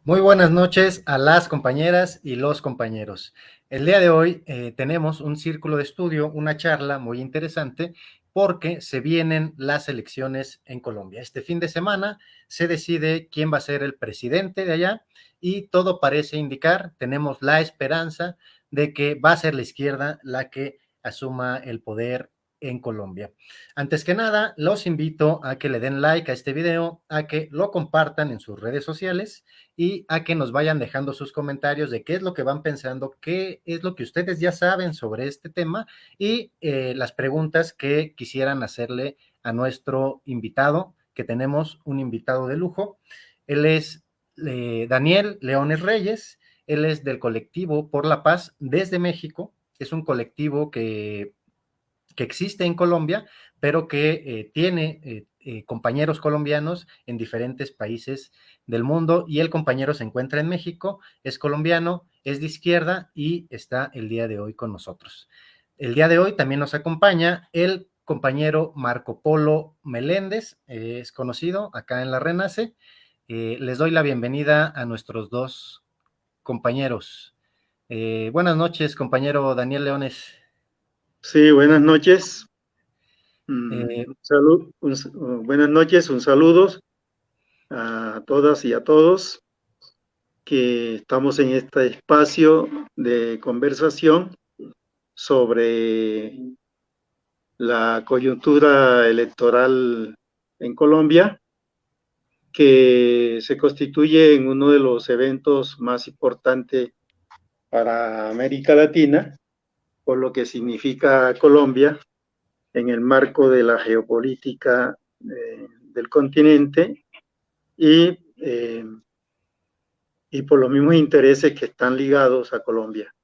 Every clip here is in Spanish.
Muy buenas noches a las compañeras y los compañeros. El día de hoy tenemos un círculo de estudio, una charla muy interesante porque se vienen las elecciones en Colombia. Este fin de semana se decide quién va a ser el presidente de allá y todo parece indicar, tenemos la esperanza de que va a ser la izquierda la que asuma el poder en Colombia. Antes que nada, los invito a que le den like a este video, a que lo compartan en sus redes sociales y a que nos vayan dejando sus comentarios de qué es lo que van pensando, qué es lo que ustedes ya saben sobre este tema y las preguntas que quisieran hacerle a nuestro invitado, que tenemos un invitado de lujo. Él es Daniel Leones Reyes, él es del colectivo Por la Paz desde México, es un colectivo que existe en Colombia, pero que tiene compañeros colombianos en diferentes países del mundo y el compañero se encuentra en México, es colombiano, es de izquierda y está el día de hoy con nosotros. El día de hoy también nos acompaña el compañero Marco Polo Meléndez, es conocido acá en la Renace. Les doy la bienvenida a nuestros dos compañeros. Buenas noches, compañero Daniel Leones. Sí, buenas noches. Eh, Buenas noches, un saludo a todas y a todos que estamos en este espacio de conversación sobre la coyuntura electoral en Colombia, que se constituye en uno de los eventos más importantes para América Latina, por lo que significa Colombia en el marco de la geopolítica del continente y, eh, y por los mismos intereses que están ligados a Colombia,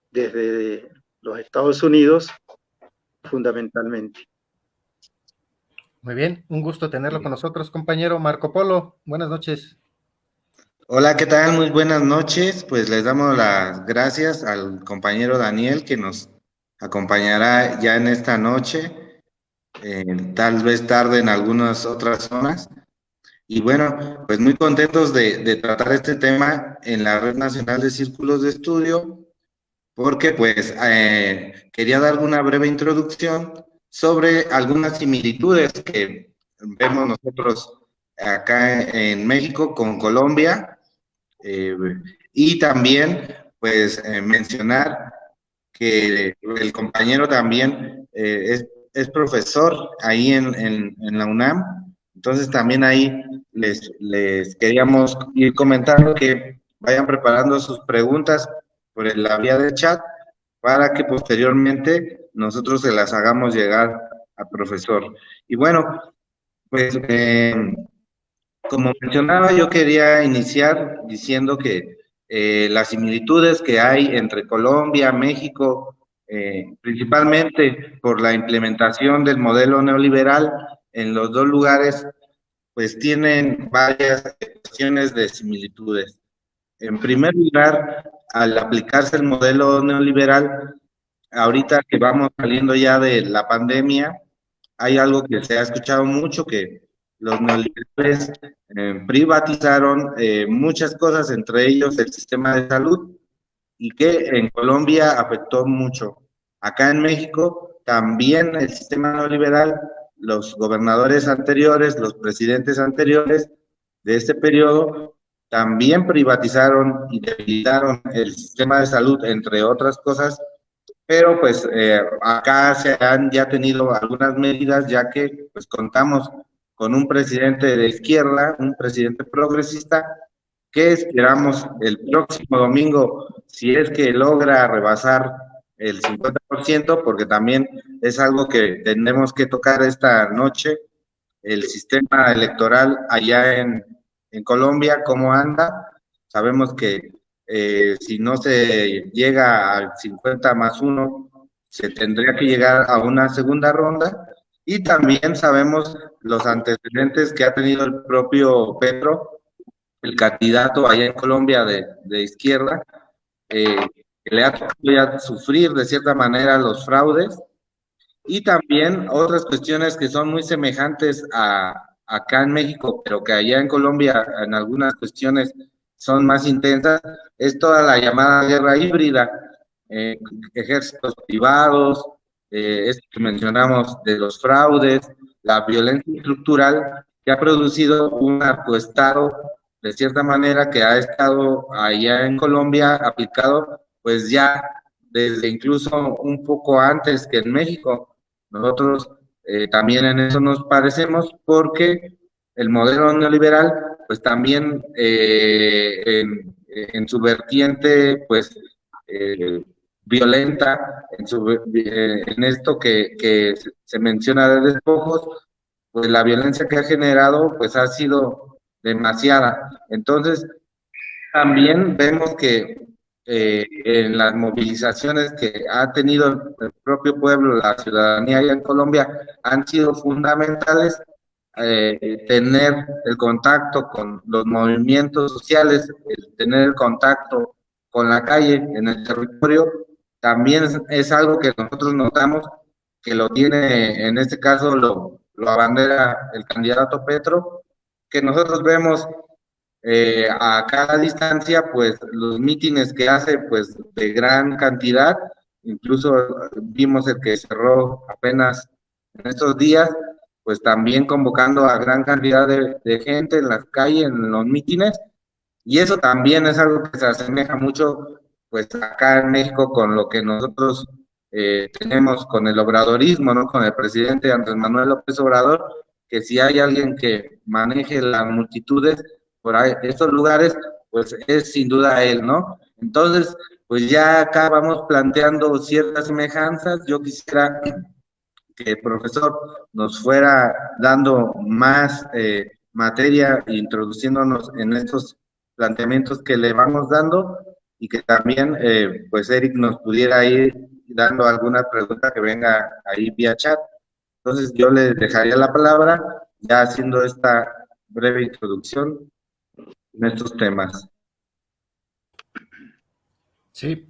desde los Estados Unidos fundamentalmente. Muy bien, un gusto tenerlo con nosotros, compañero Marco Polo. Buenas noches. Hola, ¿qué tal? Muy buenas noches. Pues les damos las gracias al compañero Daniel que nos acompañará ya en esta noche, tal vez tarde en algunas otras zonas. Y bueno, pues muy contentos de tratar este tema en la Red Nacional de Círculos de Estudio, porque pues quería dar una breve introducción sobre algunas similitudes que vemos nosotros acá en México con Colombia. Eh, y también, pues, mencionar que el compañero también es profesor ahí en la UNAM, entonces también ahí les queríamos ir comentando que vayan preparando sus preguntas por la vía del chat para que posteriormente nosotros se las hagamos llegar al profesor. Y bueno, pues como mencionaba, yo quería iniciar diciendo que las similitudes que hay entre Colombia, México, principalmente por la implementación del modelo neoliberal en los dos lugares, pues tienen varias cuestiones de similitudes. En primer lugar, al aplicarse el modelo neoliberal, ahorita que vamos saliendo ya de la pandemia, hay algo que se ha escuchado mucho, que los neoliberales privatizaron muchas cosas, entre ellos el sistema de salud, y que en Colombia afectó mucho. Acá en México también el sistema neoliberal, los gobernadores anteriores, los presidentes anteriores de este periodo, también privatizaron y debilitaron el sistema de salud, entre otras cosas, pero pues acá se han ya tenido algunas medidas, ya que pues contamos con un presidente de izquierda, un presidente progresista, que esperamos el próximo domingo, si es que logra rebasar el 50%, porque también es algo que tenemos que tocar esta noche, el sistema electoral allá en Colombia, cómo anda. Sabemos que si no se llega al 50+1, se tendría que llegar a una segunda ronda. Y también sabemos los antecedentes que ha tenido el propio Petro, el candidato allá en Colombia de izquierda, que le ha tocado ya sufrir de cierta manera los fraudes, y también otras cuestiones que son muy semejantes a acá en México, pero que allá en Colombia en algunas cuestiones son más intensas, es toda la llamada guerra híbrida, ejércitos privados, esto que mencionamos de los fraudes, la violencia estructural que ha producido un narcoestado, de cierta manera, que ha estado allá en Colombia aplicado, pues ya desde incluso un poco antes que en México. Nosotros también en eso nos parecemos porque el modelo neoliberal, pues también en su vertiente, pues violenta, en esto que se menciona de despojos, pues la violencia que ha generado, pues ha sido demasiada. Entonces, también vemos que en las movilizaciones que ha tenido el propio pueblo, la ciudadanía allá en Colombia, han sido fundamentales tener el contacto con los movimientos sociales, el tener el contacto con la calle en el territorio, también es algo que nosotros notamos que lo tiene, en este caso lo abandera el candidato Petro, que nosotros vemos a cada distancia, pues los mítines que hace, pues de gran cantidad, incluso vimos el que cerró apenas en estos días, pues también convocando a gran cantidad de gente en las calles, en los mítines, y eso también es algo que se asemeja mucho, pues acá en México con lo que nosotros tenemos con el obradorismo, ¿no? Con el presidente Andrés Manuel López Obrador, que si hay alguien que maneje las multitudes por ahí, estos lugares, pues es sin duda él, ¿no? Entonces, pues ya acá vamos planteando ciertas semejanzas. Yo quisiera que el profesor nos fuera dando más materia, introduciéndonos en estos planteamientos que le vamos dando y que también, pues Eric nos pudiera ir dando alguna pregunta que venga ahí vía chat. Entonces yo le dejaría la palabra ya haciendo esta breve introducción en estos temas. Sí,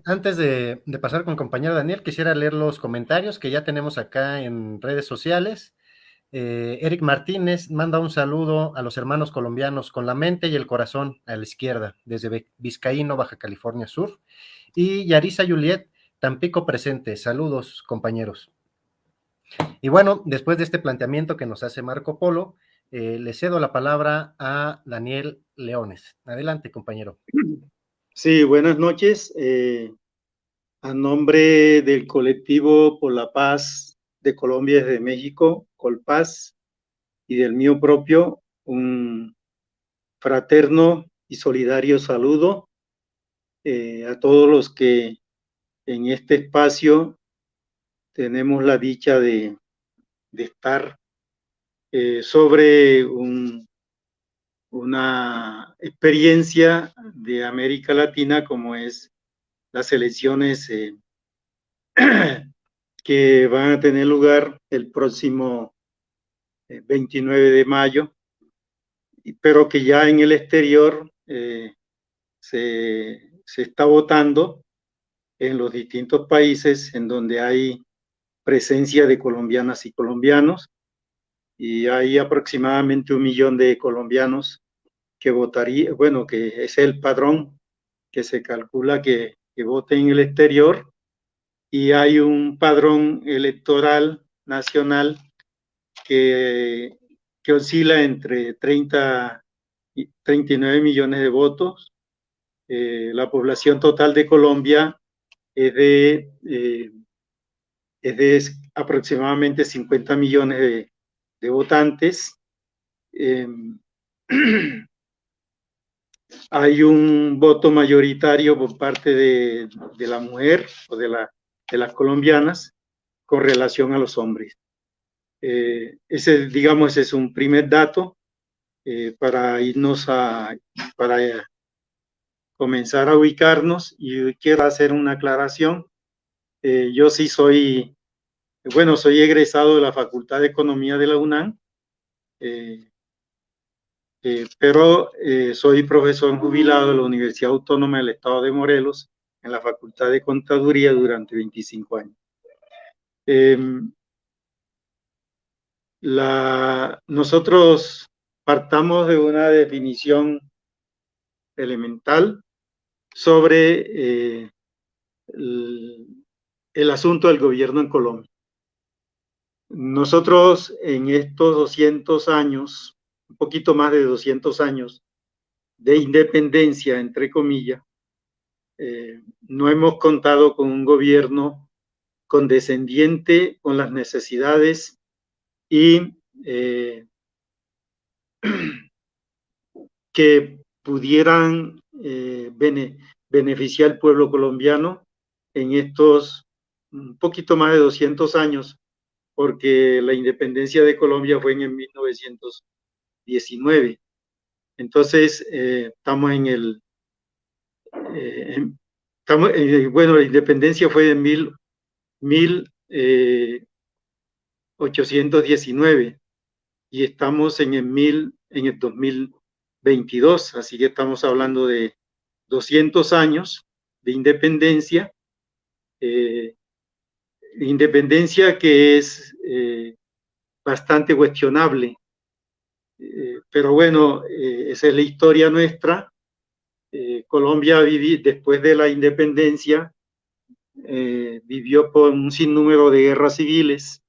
antes de pasar con el compañero Daniel, quisiera leer los comentarios que ya tenemos acá en redes sociales. Eric Martínez manda un saludo a los hermanos colombianos con la mente y el corazón a la izquierda, desde Vizcaíno, Baja California Sur. Y Yarisa Juliet, Tampico presente. Saludos, compañeros. Y bueno, después de este planteamiento que nos hace Marco Polo, le cedo la palabra a Daniel Leones. Adelante, compañero. Sí, buenas noches. A nombre del colectivo por la paz de Colombia desde México, Colpaz, y del mío propio, un fraterno y solidario saludo a todos los que en este espacio tenemos la dicha de estar sobre una experiencia de América Latina como es las elecciones que van a tener lugar el próximo 29 de mayo, pero que ya en el exterior se está votando en los distintos países en donde hay presencia de colombianas y colombianos, y hay aproximadamente 1 millón de colombianos que votaría, bueno, que es el padrón que se calcula que vote en el exterior, y hay un padrón electoral nacional que oscila entre 30 y 39 millones de votos. La población total de Colombia es de aproximadamente 50 millones de votantes. Hay un voto mayoritario por parte de la mujer o de las colombianas con relación a los hombres. Ese, digamos, es un primer dato para irnos para comenzar a ubicarnos. Y quiero hacer una aclaración. Yo sí soy egresado de la Facultad de Economía de la UNAM, pero soy profesor jubilado de la Universidad Autónoma del Estado de Morelos en la Facultad de Contaduría durante 25 años. Nosotros partamos de una definición elemental sobre el asunto del gobierno en Colombia. Nosotros en estos 200 años, un poquito más de 200 años de independencia, entre comillas, no hemos contado con un gobierno condescendiente con las necesidades y que pudieran beneficiar al pueblo colombiano en estos un poquito más de 200 años, porque la independencia de Colombia fue en el 1919. Entonces, estamos en el... bueno, la independencia fue en 1819 y estamos en el 2022, así que estamos hablando de 200 años de independencia, independencia que es bastante cuestionable, pero bueno, esa es la historia nuestra. Colombia después de la independencia vivió por un sinnúmero de guerras civiles.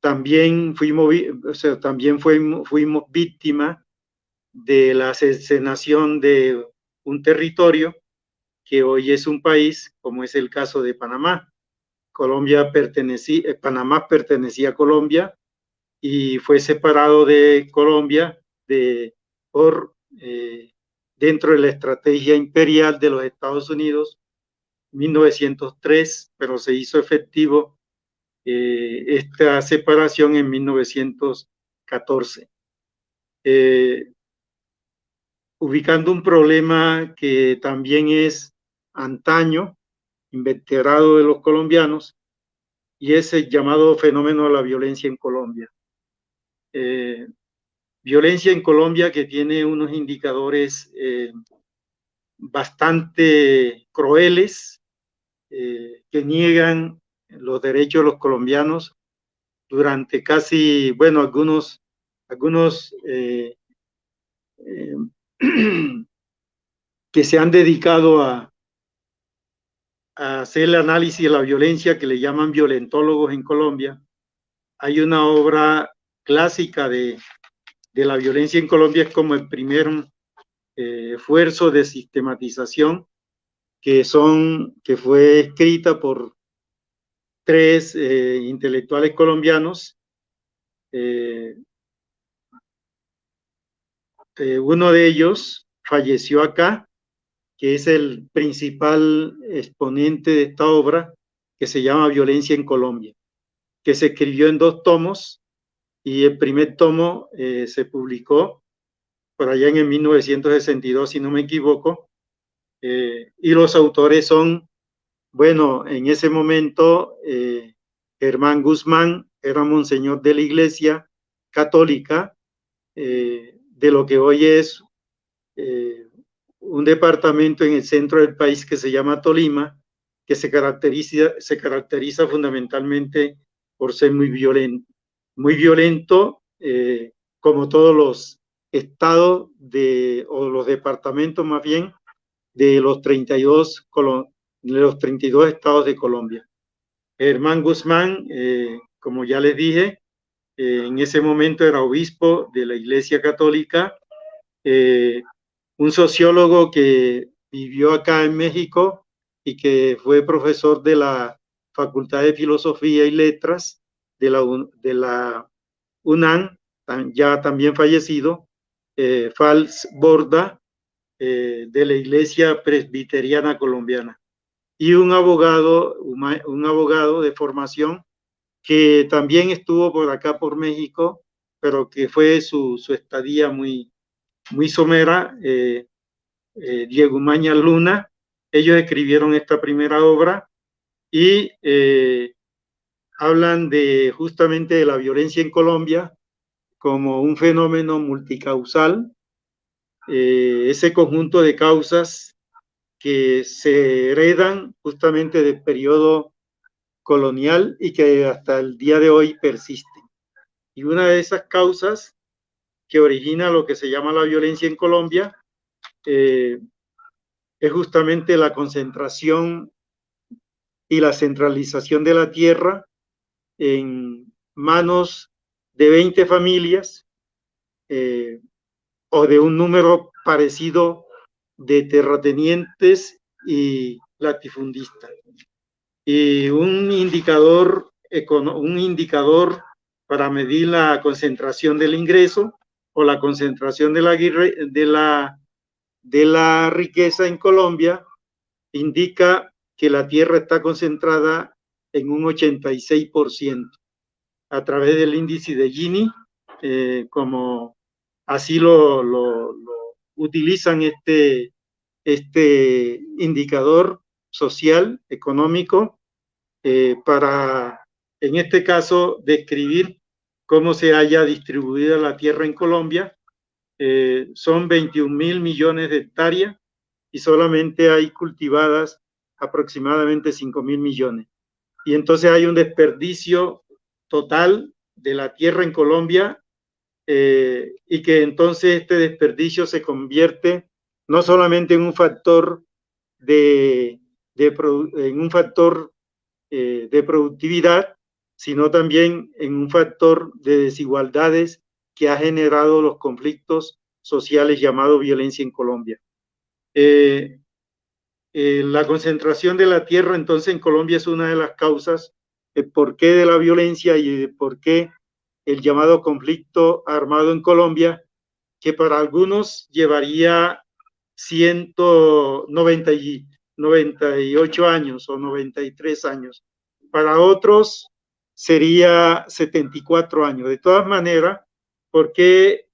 También fuimos víctimas de la cercenación de un territorio que hoy es un país, como es el caso de Panamá. Panamá pertenecía a Colombia y fue separado de Colombia dentro de la estrategia imperial de los Estados Unidos 1903, pero se hizo efectivo esta separación en 1914. Ubicando un problema que también es antaño, inveterado de los colombianos, y es el llamado fenómeno de la violencia en Colombia. Violencia en Colombia que tiene unos indicadores bastante crueles, que niegan los derechos de los colombianos durante casi, bueno, algunos que se han dedicado a hacer el análisis de la violencia, que le llaman violentólogos en Colombia. Hay una obra clásica de la violencia en Colombia, es como el primer esfuerzo de sistematización que fue escrita por 3 intelectuales colombianos. Uno de ellos falleció acá, que es el principal exponente de esta obra, que se llama Violencia en Colombia, que se escribió en 2 tomos, y el primer tomo se publicó por allá en el 1962, si no me equivoco, y los autores son, bueno, en ese momento, Germán Guzmán era monseñor de la Iglesia Católica, de lo que hoy es un departamento en el centro del país que se llama Tolima, que se caracteriza fundamentalmente por ser muy violento, como todos los estados o los departamentos más bien de los 32 estados de Colombia. Germán Guzmán, como ya les dije, en ese momento era obispo de la Iglesia Católica, un sociólogo que vivió acá en México y que fue profesor de la Facultad de Filosofía y Letras de la UNAM, ya también fallecido, Fals Borda, de la Iglesia Presbiteriana Colombiana, y un abogado de formación que también estuvo por acá por México, pero que fue su estadía muy somera, Diego Umaña Luna. Ellos escribieron esta primera obra y hablan justamente de la violencia en Colombia como un fenómeno multicausal, ese conjunto de causas que se heredan justamente del periodo colonial y que hasta el día de hoy persisten. Y una de esas causas que origina lo que se llama la violencia en Colombia es justamente la concentración y la centralización de la tierra en manos de 20 familias o de un número parecido de terratenientes y latifundistas. Y un indicador para medir la concentración del ingreso o la concentración de la riqueza en Colombia indica que la tierra está concentrada en un 86% a través del índice de Gini, como así lo utilizan este indicador social, económico, para, en este caso, describir cómo se haya distribuido la tierra en Colombia. Son 21.000 millones de hectáreas y solamente hay cultivadas aproximadamente 5.000 millones. Y entonces hay un desperdicio total de la tierra en Colombia y que entonces este desperdicio se convierte no solamente en un factor de productividad, sino también en un factor de desigualdades que ha generado los conflictos sociales llamados violencia en Colombia. La concentración de la tierra entonces en Colombia es una de las causas del porqué de la violencia y de por qué el llamado conflicto armado en Colombia, que para algunos llevaría 98 años o 93 años. Para otros sería 74 años. De todas maneras, ¿por qué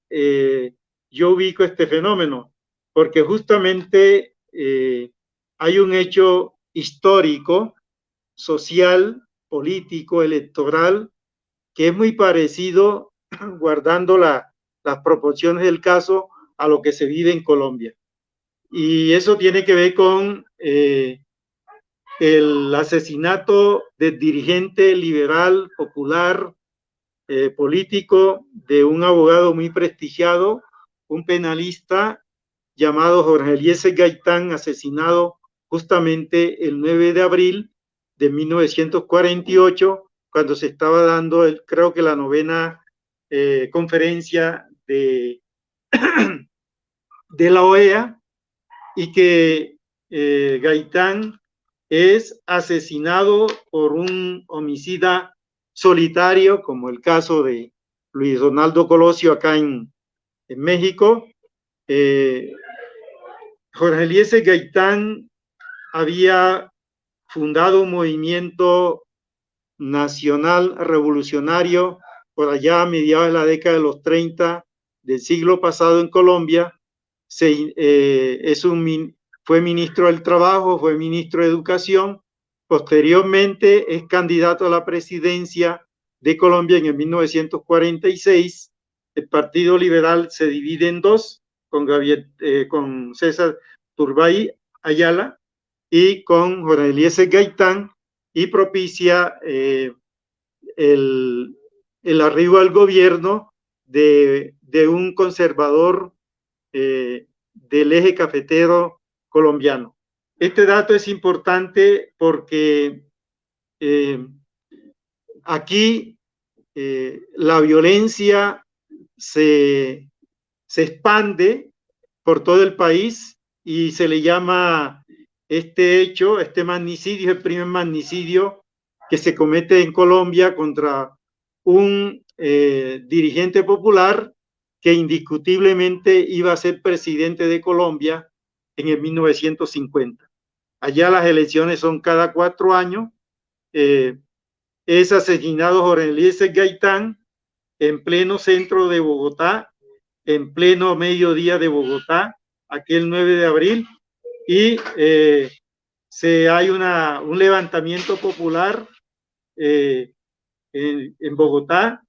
yo ubico este fenómeno? Porque justamente hay un hecho histórico, social, político, electoral, que es muy parecido, guardando las proporciones del caso, a lo que se vive en Colombia. Y eso tiene que ver con el asesinato del dirigente liberal, popular, político, de un abogado muy prestigiado, un penalista llamado Jorge Eliezer Gaitán, asesinado justamente el 9 de abril de 1948, cuando se estaba dando, creo que la 9ª conferencia de la OEA, y que Gaitán es asesinado por un homicida solitario, como el caso de Luis Donaldo Colosio acá en México. Jorge Eliezer Gaitán había fundado un movimiento nacional revolucionario por allá a mediados de la década de los 30 del siglo pasado en Colombia. Fue ministro del Trabajo, fue ministro de Educación, posteriormente es candidato a la presidencia de Colombia en el 1946. El Partido Liberal se divide en dos, con César Turbay Ayala y con Jorge Eliezer Gaitán, y propicia el arribo al gobierno de un conservador del eje cafetero colombiano. Este dato es importante porque aquí la violencia se expande por todo el país y se le llama este hecho, este magnicidio, el primer magnicidio que se comete en Colombia contra un dirigente popular que indiscutiblemente iba a ser presidente de Colombia en el 1950. Allá las elecciones son cada 4 años. Es asesinado Jorge Eliezer Gaitán en pleno centro de Bogotá, en pleno mediodía de Bogotá, aquel 9 de abril, y hay un levantamiento popular en Bogotá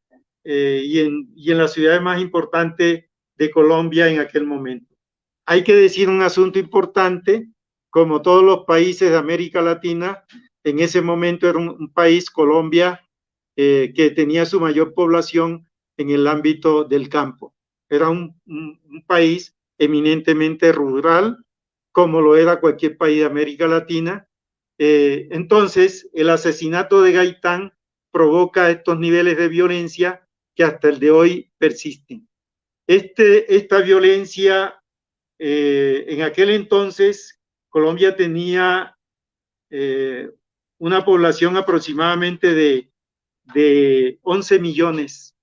y en las ciudades más importantes de Colombia en aquel momento. Hay que decir un asunto importante: como todos los países de América Latina, en ese momento era un país, Colombia, que tenía su mayor población en el ámbito del campo. era un país eminentemente rural, como lo era cualquier país de América Latina. Entonces, el asesinato de Gaitán provoca estos niveles de violencia que hasta el de hoy persisten. Esta violencia, en aquel entonces, Colombia tenía una población aproximadamente de 11 millones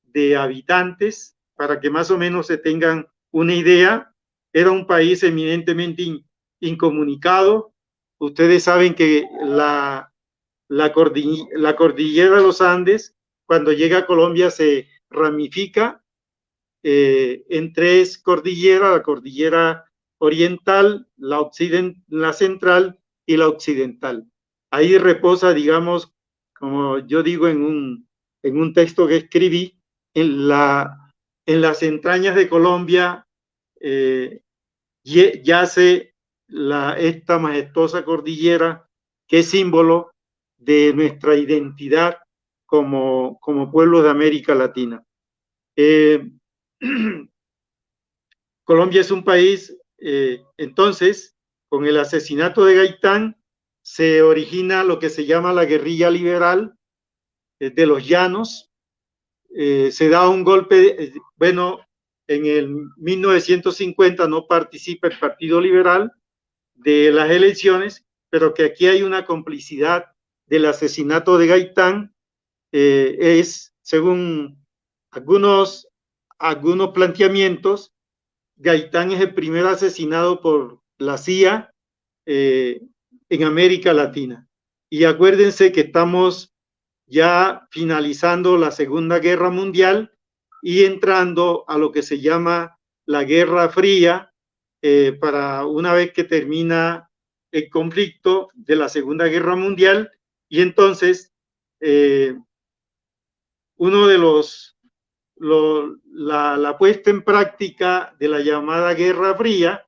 de habitantes, para que más o menos se tengan una idea. Era un país eminentemente incomunicado. Ustedes saben que la cordillera de los Andes, cuando llega a Colombia, se ramifica en tres cordilleras: la cordillera oriental, la central y la occidental. Ahí reposa, digamos, como yo digo en un texto que escribí, en las entrañas de Colombia yace esta majestuosa cordillera, que es símbolo de nuestra identidad como pueblos de América Latina. Colombia es un país, entonces, con el asesinato de Gaitán, se origina lo que se llama la guerrilla liberal de los llanos. Se da un golpe, bueno, en el 1950 no participa el Partido Liberal de las elecciones, pero que aquí hay una complicidad del asesinato de Gaitán. Es, según algunos planteamientos, Gaitán es el primer asesinado por la CIA en América Latina. Y acuérdense que estamos ya finalizando la Segunda Guerra Mundial y entrando a lo que se llama la Guerra Fría, para una vez que termina el conflicto de la Segunda Guerra Mundial. Y entonces uno de la puesta en práctica de la llamada Guerra Fría,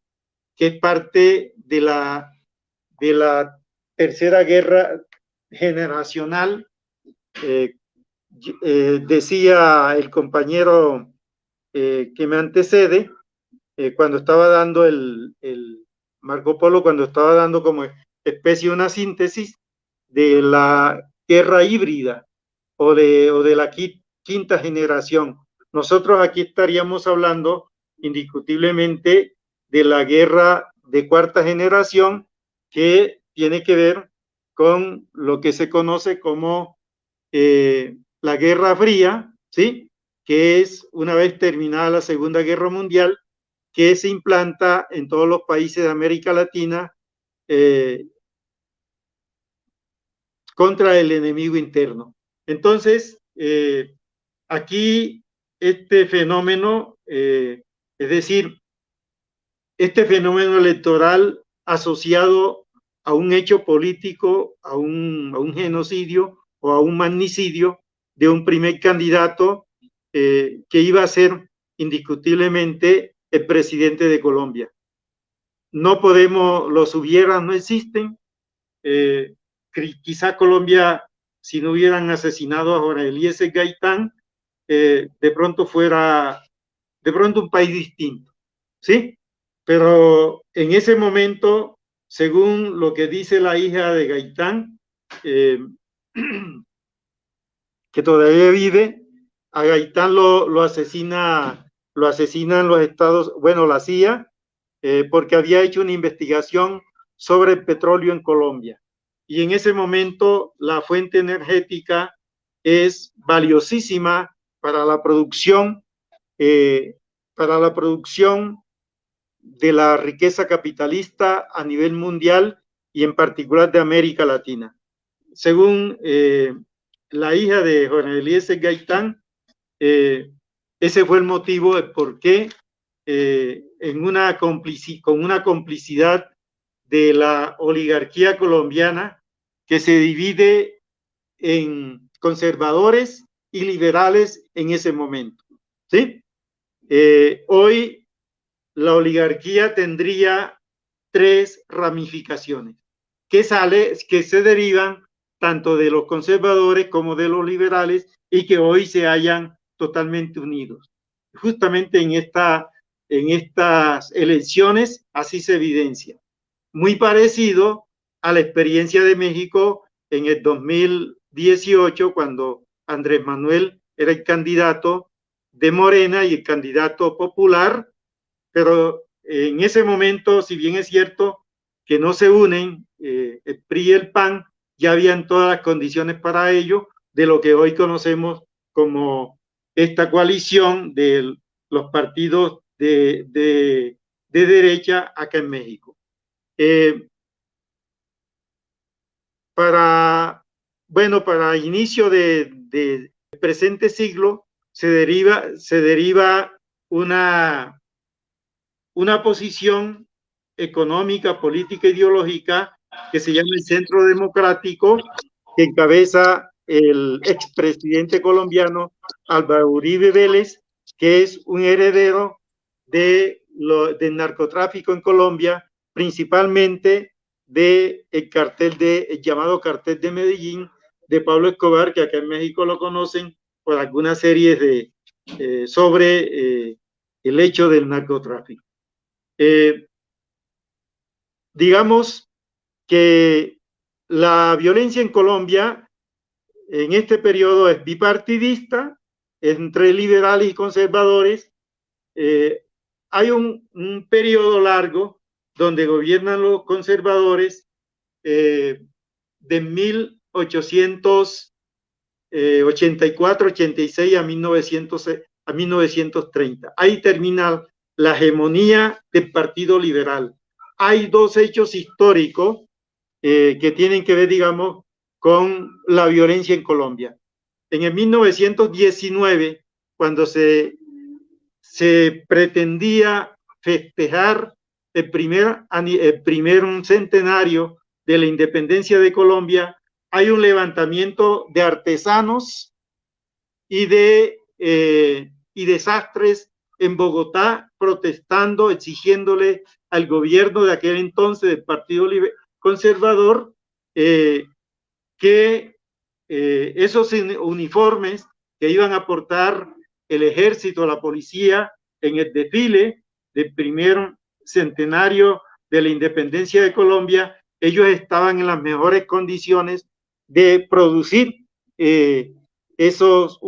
que es parte de la tercera guerra generacional. Decía el compañero que me antecede, cuando estaba dando el Marco Polo, cuando estaba dando como especie una síntesis de la guerra híbrida o de la quinta generación. Nosotros aquí estaríamos hablando indiscutiblemente de la guerra de cuarta generación, que tiene que ver con lo que se conoce como la Guerra Fría, ¿sí? Que es, una vez terminada la Segunda Guerra Mundial, que se implanta en todos los países de América Latina contra el enemigo interno. Entonces, aquí este fenómeno, es decir, este fenómeno electoral asociado a un hecho político, a un genocidio o a un magnicidio de un primer candidato que iba a ser indiscutiblemente el presidente de Colombia. No podemos, los hubieras no existen. Quizá Colombia, si no hubieran asesinado a Jorge Eliezer Gaitán, de pronto fuera un país distinto, ¿sí? Pero en ese momento, según lo que dice la hija de Gaitán, que todavía vive, a Gaitán lo asesinan los Estados, bueno, la CIA, porque había hecho una investigación sobre el petróleo en Colombia. Y en ese momento la fuente energética es valiosísima para la producción de la riqueza capitalista a nivel mundial y en particular de América Latina. Según la hija de Jorge Eliezer Gaitán, ese fue el motivo de por qué con una complicidad de la oligarquía colombiana, que se divide en conservadores y liberales en ese momento, ¿sí? Hoy la oligarquía tendría tres ramificaciones que se derivan tanto de los conservadores como de los liberales y que hoy se hallan totalmente unidos. justamente en estas elecciones así se evidencia. Muy parecido a la experiencia de México en el 2018, cuando Andrés Manuel era el candidato de Morena y el candidato popular, pero en ese momento, si bien es cierto que no se unen el PRI y el PAN, ya habían todas las condiciones para ello, de lo que hoy conocemos como esta coalición de los partidos de derecha acá en México. Para inicio del presente siglo se deriva una posición económica, política, ideológica que se llama el Centro Democrático, que encabeza el expresidente colombiano Álvaro Uribe Vélez, que es un heredero del narcotráfico en Colombia, principalmente del llamado cartel de Medellín de Pablo Escobar, que acá en México lo conocen por algunas series sobre el hecho del narcotráfico. Digamos que la violencia en Colombia en este periodo es bipartidista, entre liberales y conservadores. Hay un periodo largo donde gobiernan los conservadores de 1884, 86 a 1930. Ahí termina la hegemonía del Partido Liberal. Hay dos hechos históricos que tienen que ver, digamos, con la violencia en Colombia. En el 1919, cuando se pretendía festejar el primer centenario de la independencia de Colombia, hay un levantamiento de artesanos y de sastres en Bogotá protestando, exigiéndole al gobierno de aquel entonces del Partido Conservador que esos uniformes que iban a aportar el ejército, la policía en el desfile del primer centenario de la independencia de Colombia, ellos estaban en las mejores condiciones de producir esos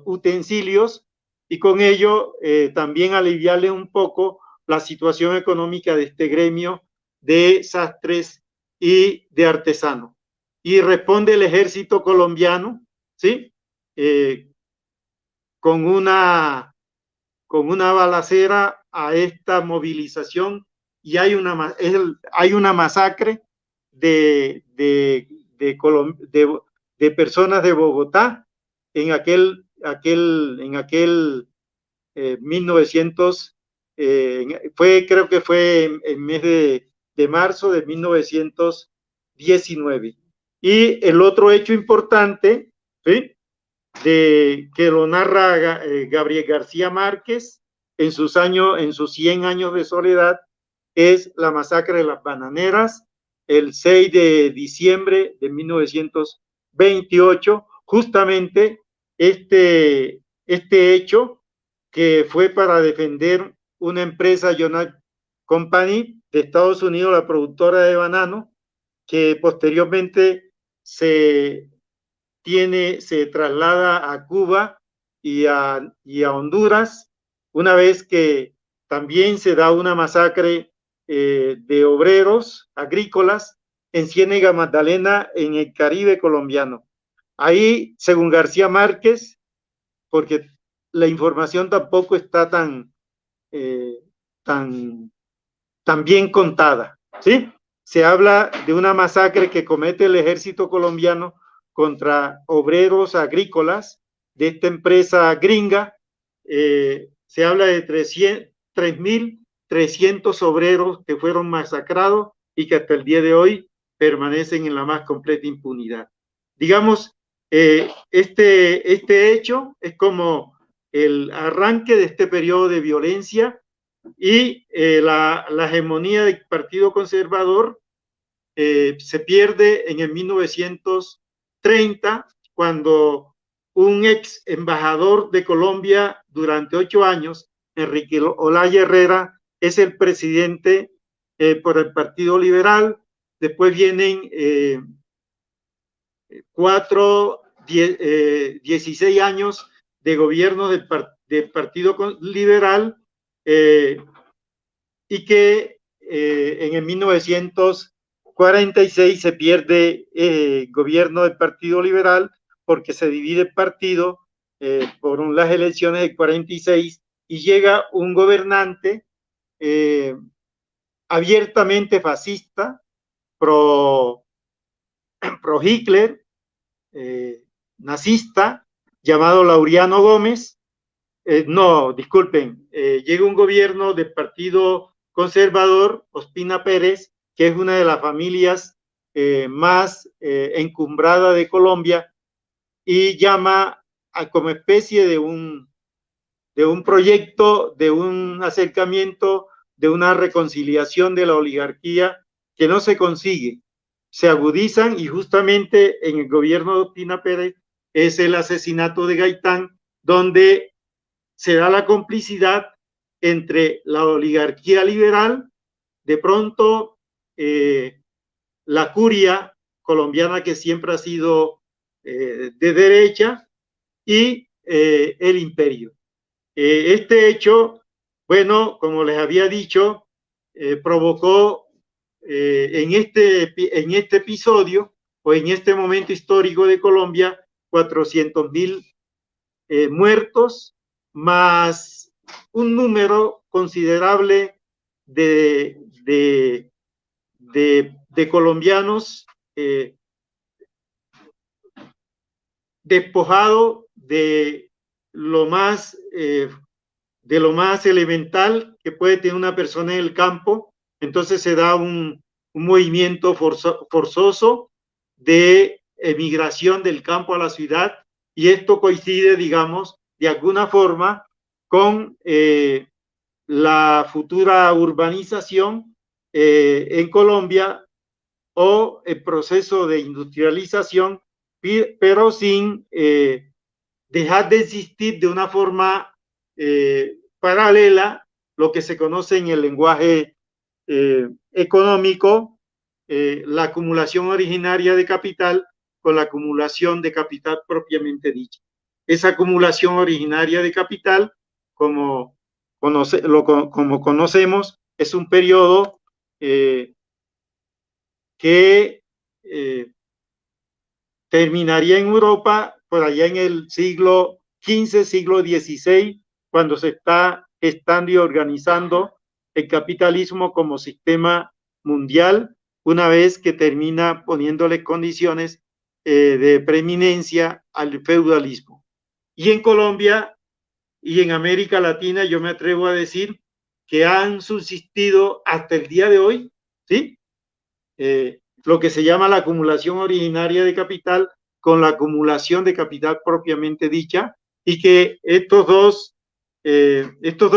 utensilios y con ello también aliviarle un poco la situación económica de este gremio de sastres y de artesanos. Y responde el ejército colombiano, ¿sí? Con una balacera a esta movilización y hay una masacre de personas de Bogotá en aquel 1900, creo que fue en mes de marzo de 1919. Y el otro hecho importante, ¿sí?, que lo narra Gabriel García Márquez en sus 100 años de soledad, es la masacre de las Bananeras, el 6 de diciembre de 1928, justamente este hecho que fue para defender una empresa, Jonah Company, de Estados Unidos, la productora de banano, que posteriormente se traslada a Cuba y a Honduras, una vez que también se da una masacre de obreros agrícolas en Ciénega Magdalena, en el Caribe colombiano. Ahí, según García Márquez, porque la información tampoco está tan bien contada, ¿sí? Se habla de una masacre que comete el ejército colombiano contra obreros agrícolas de esta empresa gringa. Se habla de 3.300 obreros que fueron masacrados y que hasta el día de hoy permanecen en la más completa impunidad. Digamos, este hecho es como el arranque de este periodo de violencia y la hegemonía del Partido Conservador se pierde en el 1930, cuando un ex embajador de Colombia durante 8 años, Enrique Olaya Herrera, es el presidente por el Partido Liberal. Después vienen 16 años de gobierno del Partido Liberal, y que en el 1946 se pierde gobierno del Partido Liberal porque se divide el partido por las elecciones del 46 y llega un gobernante abiertamente fascista, pro Hitler, nazista, llamado Laureano Gómez. No, disculpen, llega un gobierno del Partido Conservador, Ospina Pérez, que es una de las familias más encumbrada de Colombia, y llama como especie de un proyecto, de un acercamiento, de una reconciliación de la oligarquía que no se consigue. Se agudizan, y justamente en el gobierno de Ospina Pérez es el asesinato de Gaitán, donde se da la complicidad entre la oligarquía liberal, de pronto la curia colombiana, que siempre ha sido de derecha, y el imperio. Este hecho, bueno, como les había dicho, provocó en este episodio o en este momento histórico de Colombia 400.000 muertos, más un número considerable de colombianos despojados de lo más elemental que puede tener una persona en el campo. Entonces se da un movimiento forzoso de emigración del campo a la ciudad, y esto coincide, digamos, de alguna forma con la futura urbanización en Colombia, o el proceso de industrialización, pero sin dejar de existir de una forma paralela lo que se conoce en el lenguaje económico, la acumulación originaria de capital con la acumulación de capital propiamente dicha. Esa acumulación originaria de capital, como conocemos, es un periodo que terminaría en Europa por allá en el siglo XV, siglo XVI, cuando se está gestando y organizando el capitalismo como sistema mundial, una vez que termina poniéndole condiciones de preeminencia al feudalismo. Y en Colombia y en América Latina, yo me atrevo a decir que han subsistido hasta el día de hoy, ¿sí? Lo que se llama la acumulación originaria de capital con la acumulación de capital propiamente dicha, y que estos dos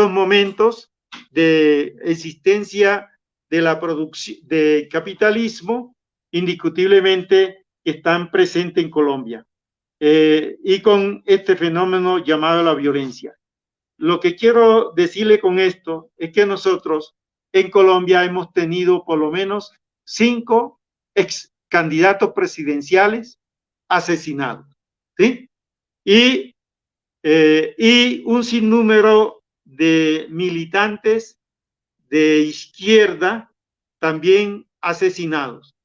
momentos de existencia de la producción de capitalismo indiscutiblemente están presentes en Colombia, y con este fenómeno llamado la violencia. Lo que quiero decirle con esto es que nosotros en Colombia hemos tenido por lo menos 5 ex candidatos presidenciales asesinados, ¿sí? Y un sinnúmero de militantes de izquierda también asesinados.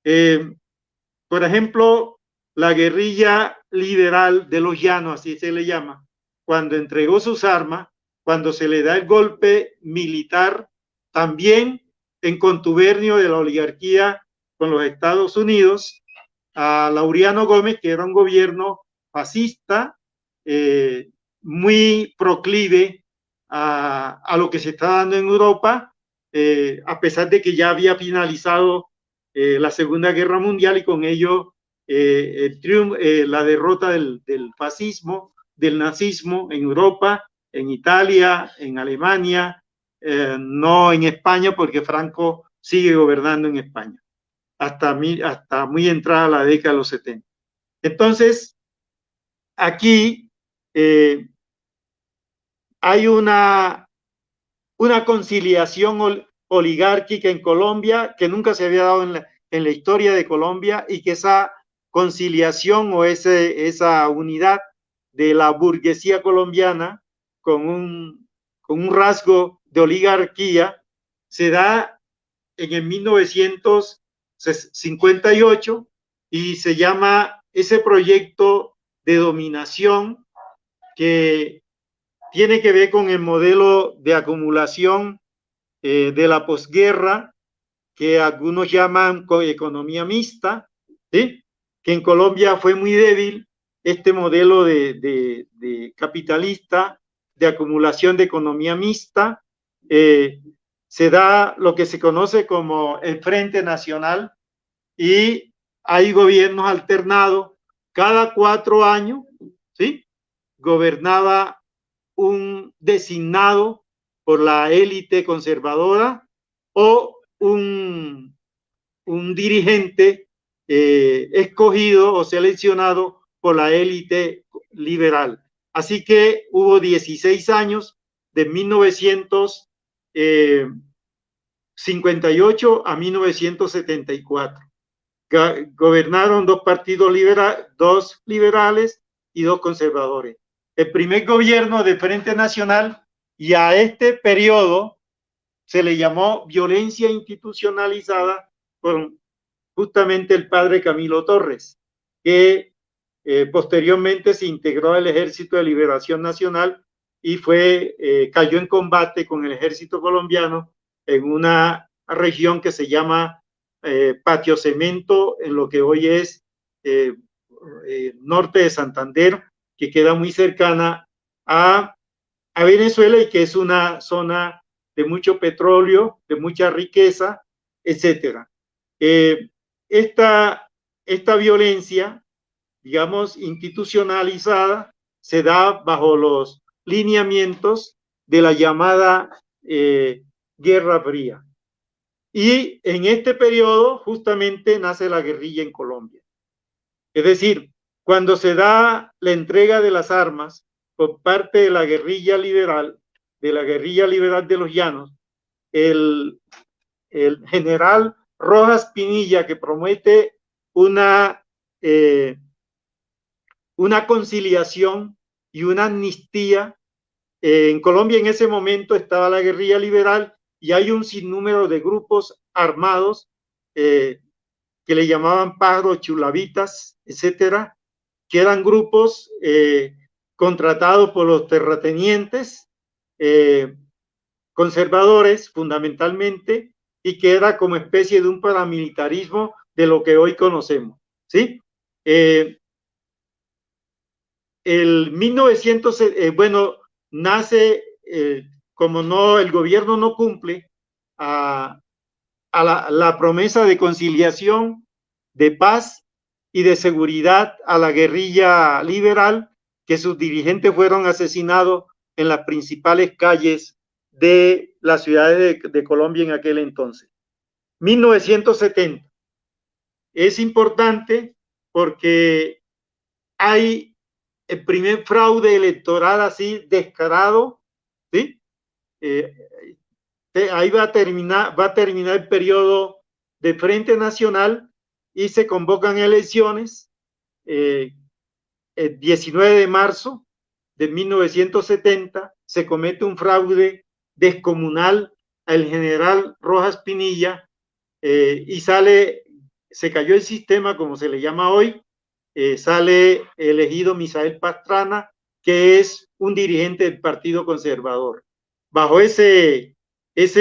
Por ejemplo, la guerrilla liberal de los llanos, así se le llama, cuando entregó sus armas, cuando se le da el golpe militar, también en contubernio de la oligarquía con los Estados Unidos, a Laureano Gómez, que era un gobierno fascista, muy proclive a lo que se está dando en Europa, a pesar de que ya había finalizado la Segunda Guerra Mundial, y con ello la derrota del fascismo, del nazismo en Europa, en Italia, en Alemania, no en España, porque Franco sigue gobernando en España hasta muy entrada la década de los 70. Entonces, aquí hay una conciliación oligárquica en Colombia que nunca se había dado en la historia de Colombia, y que esa conciliación o esa unidad de la burguesía colombiana con un rasgo de oligarquía se da en el 1958 y se llama ese proyecto de dominación, que tiene que ver con el modelo de acumulación de la posguerra, que algunos llaman economía mixta, ¿sí? Que en Colombia fue muy débil este modelo de capitalista, de acumulación de economía mixta. Se da lo que se conoce como el Frente Nacional, y hay gobiernos alternados. Cada 4 años, ¿sí?, gobernaba un designado por la élite conservadora o un dirigente escogido o seleccionado por la élite liberal. Así que hubo 16 años, de 1958 a 1974. Gobernaron dos partidos dos liberales y dos conservadores. El primer gobierno de Frente Nacional, y a este periodo se le llamó violencia institucionalizada, por justamente el padre Camilo Torres, que posteriormente se integró al Ejército de Liberación Nacional y cayó en combate con el ejército colombiano en una región que se llama Patio Cemento, en lo que hoy es norte de Santander, que queda muy cercana a Venezuela, y que es una zona de mucho petróleo, de mucha riqueza, etcétera. Esta violencia, digamos, institucionalizada, se da bajo los lineamientos de la llamada Guerra Fría. Y en este periodo justamente nace la guerrilla en Colombia. Es decir, cuando se da la entrega de las armas por parte de la guerrilla liberal, de los Llanos, el general Rojas Pinilla, que promete una conciliación y una amnistía. En Colombia en ese momento estaba la guerrilla liberal, y hay un sinnúmero de grupos armados que le llamaban pájaros chulavitas, etcétera, que eran grupos contratados por los terratenientes conservadores fundamentalmente, y que era como especie de un paramilitarismo de lo que hoy conocemos, ¿sí? El 1900, nace, como no, el gobierno no cumple a la promesa de conciliación, de paz y de seguridad a la guerrilla liberal, que sus dirigentes fueron asesinados en las principales calles de las ciudades de Colombia en aquel entonces. 1970 es importante porque hay el primer fraude electoral así descarado, ¿sí? Ahí va a terminar el periodo de Frente Nacional, y se convocan elecciones el 19 de marzo de 1970. Se comete un fraude descomunal al general Rojas Pinilla, y se cayó el sistema, como se le llama hoy. Sale elegido Misael Pastrana, que es un dirigente del Partido Conservador. Bajo ese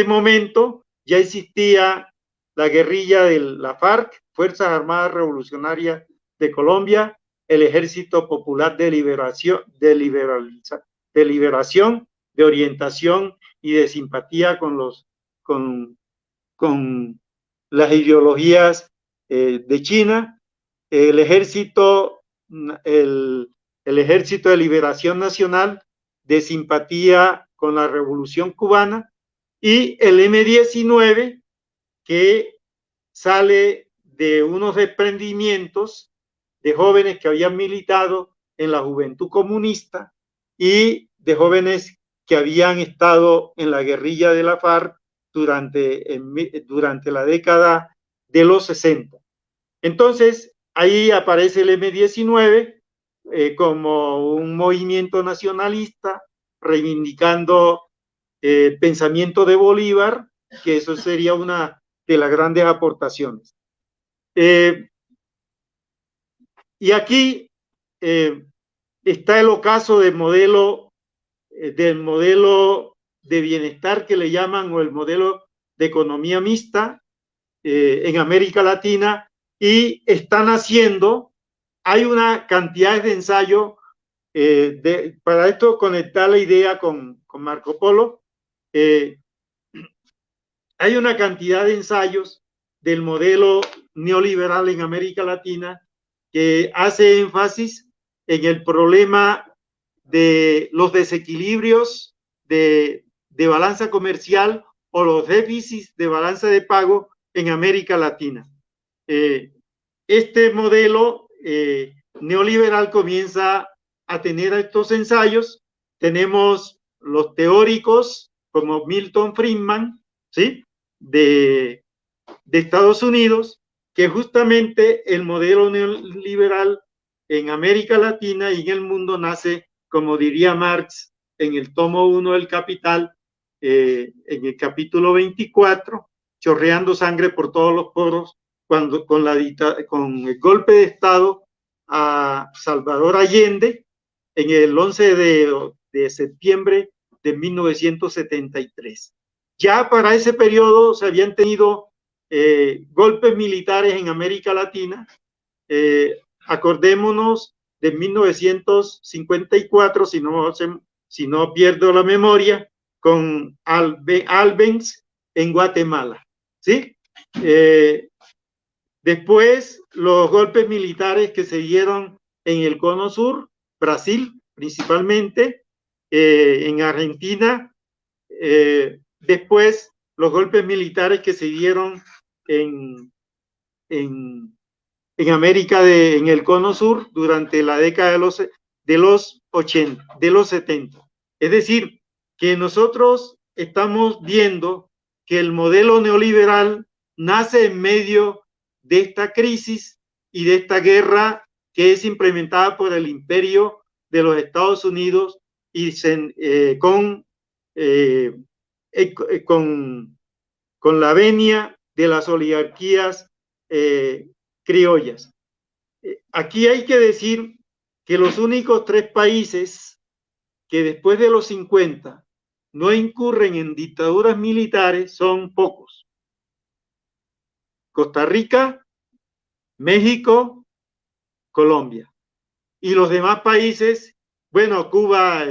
momento ya existía la guerrilla de la FARC, Fuerzas Armadas Revolucionarias de Colombia, el Ejército Popular de Liberación, de orientación y de simpatía con las ideologías de China, el Ejército de Liberación Nacional, de simpatía con la Revolución Cubana, y el M-19, que sale de unos desprendimientos de jóvenes que habían militado en la Juventud Comunista y de jóvenes que habían estado en la guerrilla de la FARC durante la década de los 60. Entonces, ahí aparece el M-19 como un movimiento nacionalista reivindicando el pensamiento de Bolívar, que eso sería una de las grandes aportaciones. Y aquí está el ocaso del modelo de bienestar que le llaman, o el modelo de economía mixta en América Latina, y están haciendo, hay una cantidad de ensayos, para esto conectar la idea con Marco Polo, hay una cantidad de ensayos del modelo neoliberal en América Latina que hace énfasis en el problema de los desequilibrios de balanza comercial o los déficits de balanza de pago en América Latina. Este modelo neoliberal comienza a tener estos ensayos. Tenemos los teóricos como Milton Friedman, ¿sí?, de Estados Unidos, que justamente el modelo neoliberal en América Latina y en el mundo nace, como diría Marx en el tomo 1 del Capital, en el capítulo 24, chorreando sangre por todos los poros, cuando con el golpe de Estado a Salvador Allende en el 11 de septiembre de 1973. Ya para ese periodo se habían tenido golpes militares en América Latina. Acordémonos de 1954, si no pierdo la memoria, con Albens en Guatemala, ¿sí? Después, los golpes militares que se dieron en el Cono Sur, Brasil principalmente, en Argentina, después los golpes militares que se dieron en América, en el Cono Sur durante la década de los 80, de los 70. Es decir, que nosotros estamos viendo que el modelo neoliberal nace en medio de esta crisis y de esta guerra que es implementada por el imperio de los Estados Unidos y con la venia de las oligarquías criollas. Aquí hay que decir que los únicos 3 países que después de los 50 no incurren en dictaduras militares son pocos: Costa Rica, México, Colombia. Y los demás países, bueno, Cuba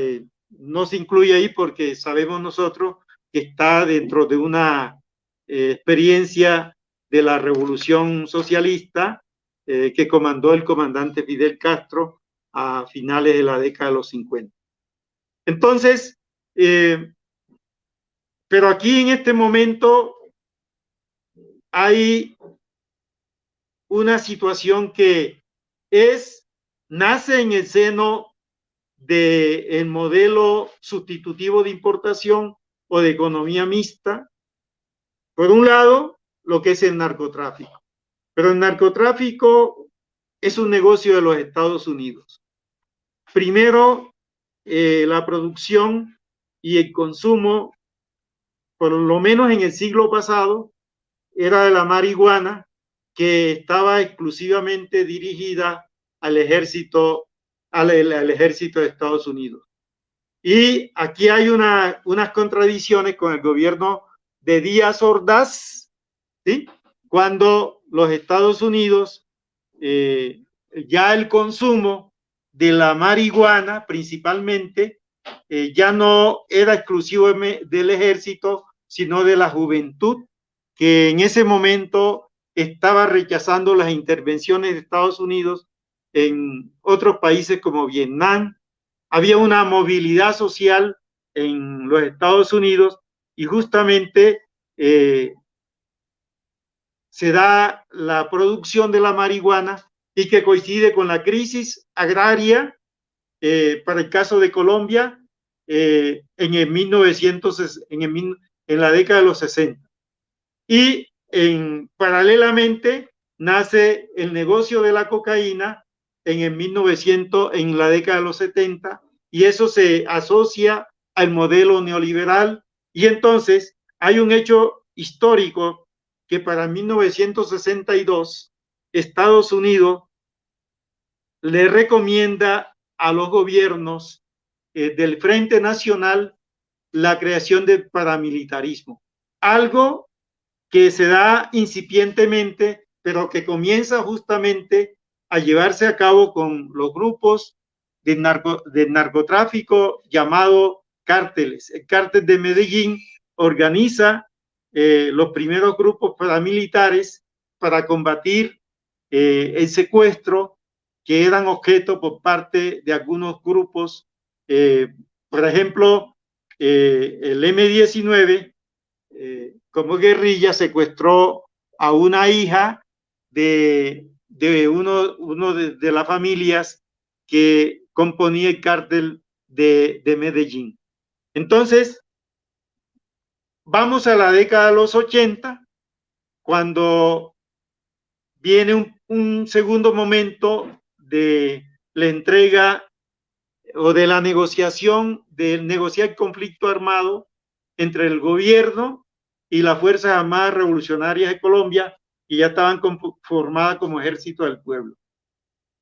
no se incluye ahí porque sabemos nosotros que está dentro de una experiencia de la revolución socialista que comandó el comandante Fidel Castro a finales de la década de los 50. Entonces, pero aquí en este momento hay una situación que nace en el seno del modelo sustitutivo de importación o de economía mixta. Por un lado, lo que es el narcotráfico. Pero el narcotráfico es un negocio de los Estados Unidos. Primero, la producción y el consumo, por lo menos en el siglo pasado, era de la marihuana, que estaba exclusivamente dirigida al ejército de Estados Unidos. Y aquí hay unas contradicciones con el gobierno de Díaz Ordaz, ¿sí?, cuando los Estados Unidos, ya el consumo de la marihuana principalmente, ya no era exclusivo del ejército, sino de la juventud, que en ese momento estaba rechazando las intervenciones de Estados Unidos en otros países como Vietnam. Había una movilidad social en los Estados Unidos y justamente se da la producción de la marihuana y que coincide con la crisis agraria para el caso de Colombia, en la década de los 60. Y paralelamente nace el negocio de la cocaína en la década de los 70, y eso se asocia al modelo neoliberal. Y entonces hay un hecho histórico que para 1962 Estados Unidos le recomienda a los gobiernos del Frente Nacional la creación del paramilitarismo, algo que se da incipientemente, pero que comienza justamente a llevarse a cabo con los grupos de narcotráfico llamado cárteles. El cártel de Medellín organiza los primeros grupos paramilitares para combatir el secuestro que eran objeto por parte de algunos grupos. Por ejemplo, el M-19, como guerrilla, secuestró a una hija de uno de las familias que componía el cártel de Medellín. Entonces, vamos a la década de los 80, cuando viene un segundo momento de la entrega o de la negociación, de negociar el conflicto armado entre el gobierno y las Fuerzas Armadas Revolucionarias de Colombia, que ya estaban formadas como Ejército del Pueblo.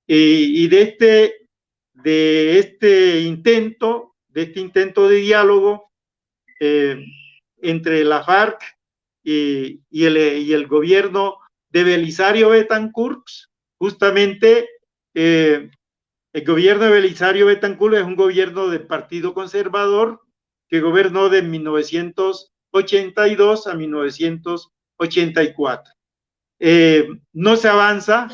Y de este intento de diálogo entre la FARC y el gobierno de Belisario Betancur, justamente el gobierno de Belisario Betancur es un gobierno del Partido Conservador que gobernó de 1982 a 1984. No se avanza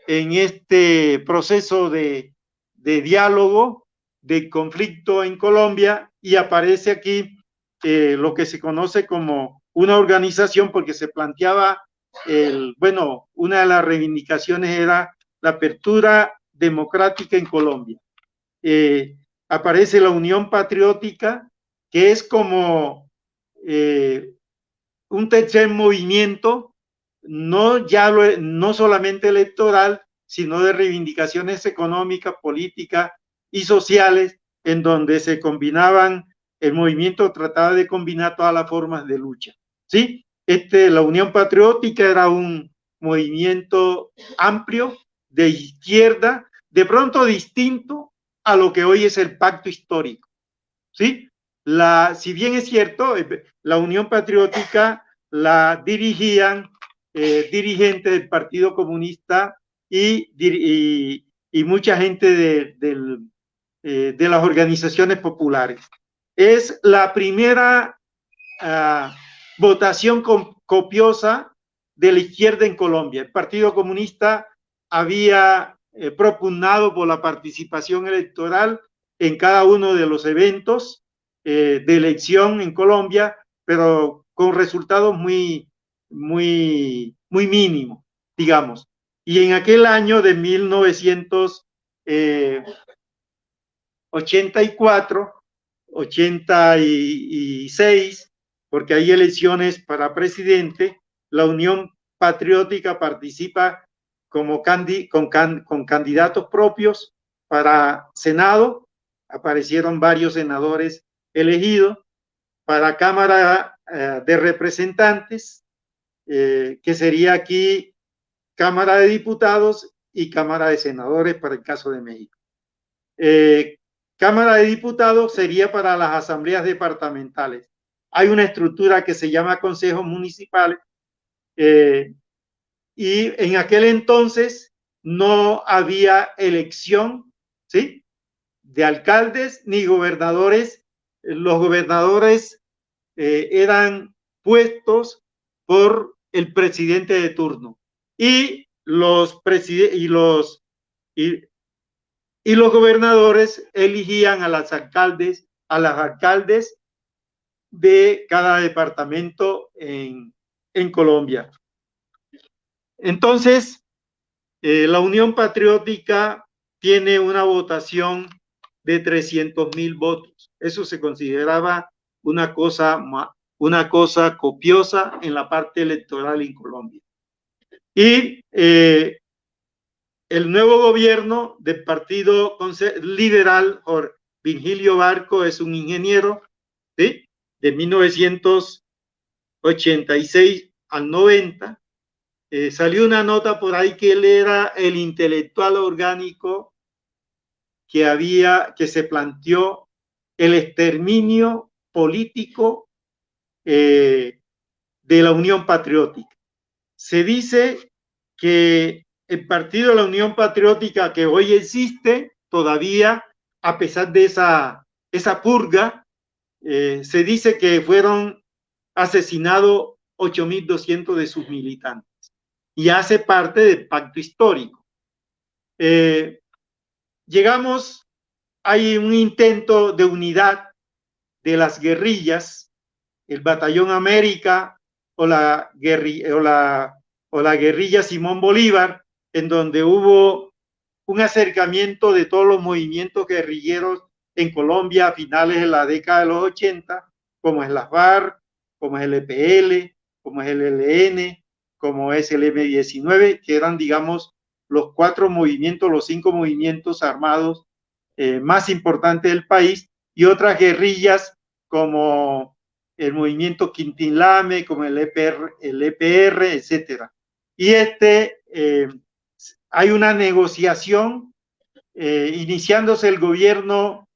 en este proceso de diálogo, de conflicto en Colombia, y aparece aquí lo que se conoce como una organización, porque se planteaba, una de las reivindicaciones era la apertura democrática en Colombia. Aparece la Unión Patriótica, que es como un tercer movimiento, no solamente electoral, sino de reivindicaciones económicas, políticas y sociales, en donde se combinaban, el movimiento trataba de combinar todas las formas de lucha, ¿sí? La Unión Patriótica era un movimiento amplio de izquierda, de pronto distinto a lo que hoy es el pacto histórico, ¿sí? Si bien es cierto, la Unión Patriótica la dirigían dirigentes del Partido Comunista y mucha gente de las organizaciones populares. Es la primera votación copiosa de la izquierda en Colombia. El Partido Comunista había propugnado por la participación electoral en cada uno de los eventos de elección en Colombia, pero con resultados muy mínimos, digamos. Y en aquel año de 1984, 86, porque hay elecciones para presidente, la Unión Patriótica participa con candidatos propios para Senado. Aparecieron varios senadores elegidos para Cámara de Representantes, que sería aquí Cámara de Diputados y Cámara de Senadores para el caso de México. Cámara de Diputados sería para las asambleas departamentales. Hay una estructura que se llama consejos municipales, y en aquel entonces no había elección, ¿sí?, de alcaldes ni gobernadores. Los gobernadores eran puestos por el presidente de turno, y los gobernadores eligían a las alcaldes de cada departamento en Colombia. Entonces, la Unión Patriótica tiene una votación de 300.000 votos. Eso se consideraba una cosa copiosa en la parte electoral en Colombia. Y el nuevo gobierno del Partido Liberal, Virgilio Barco, es un ingeniero, ¿sí?, de 1986 al 90. Salió una nota por ahí que él era el intelectual orgánico que se planteó el exterminio político de la Unión Patriótica. Se dice que el Partido de la Unión Patriótica, que hoy existe todavía, a pesar de esa purga, se dice que fueron asesinados 8.200 de sus militantes y hace parte del pacto histórico. Hay un intento de unidad de las guerrillas, el Batallón América o la guerrilla Simón Bolívar, en donde hubo un acercamiento de todos los movimientos guerrilleros en Colombia a finales de la década de los 80, como es la FARC, como es el EPL, como es el ELN, como es el M-19, que eran, digamos, los 5 movimientos armados más importantes del país, y otras guerrillas como el movimiento Quintín-Lame, como el EPR, etcétera. Y hay una negociación iniciándose el gobierno,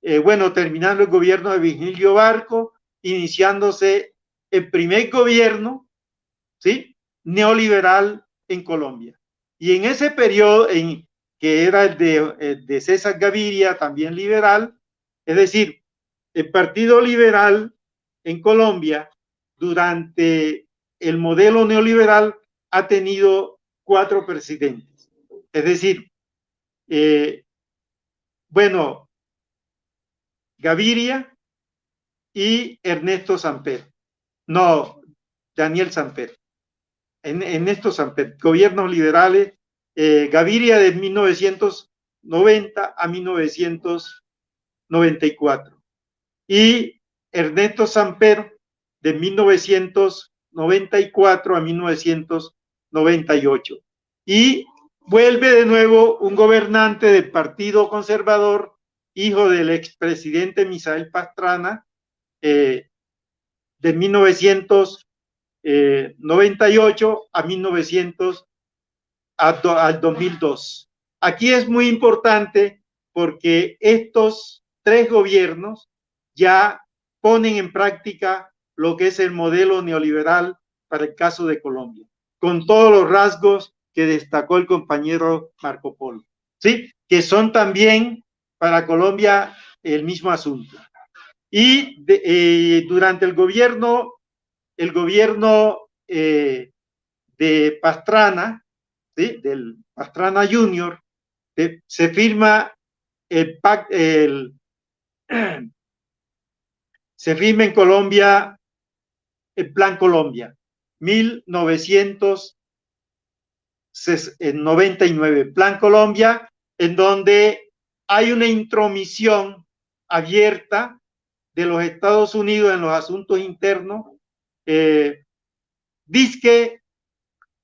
terminando el gobierno de Virgilio Barco, iniciándose el primer gobierno, ¿sí?, neoliberal en Colombia. Y en ese periodo, que era el de César Gaviria, también liberal, es decir, el Partido Liberal en Colombia, durante el modelo neoliberal, ha tenido 4 presidentes. Es decir, Gaviria y Ernesto Samper. No, Daniel Samper. Ernesto Samper, gobiernos liberales, Gaviria de 1990 a 1994. Y Ernesto Samper de 1994 a 1998. Y vuelve de nuevo un gobernante del Partido Conservador, hijo del expresidente Misael Pastrana, de 1998 a 2002. Aquí es muy importante porque estos 3 gobiernos ya ponen en práctica lo que es el modelo neoliberal para el caso de Colombia, con todos los rasgos que destacó el compañero Marco Polo, ¿sí?, que son también para Colombia el mismo asunto. Y durante el gobierno de Pastrana, ¿sí?, del Pastrana Junior, se firma se firma en Colombia el Plan Colombia, 1999, Plan Colombia, en donde hay una intromisión abierta de los Estados Unidos en los asuntos internos, dizque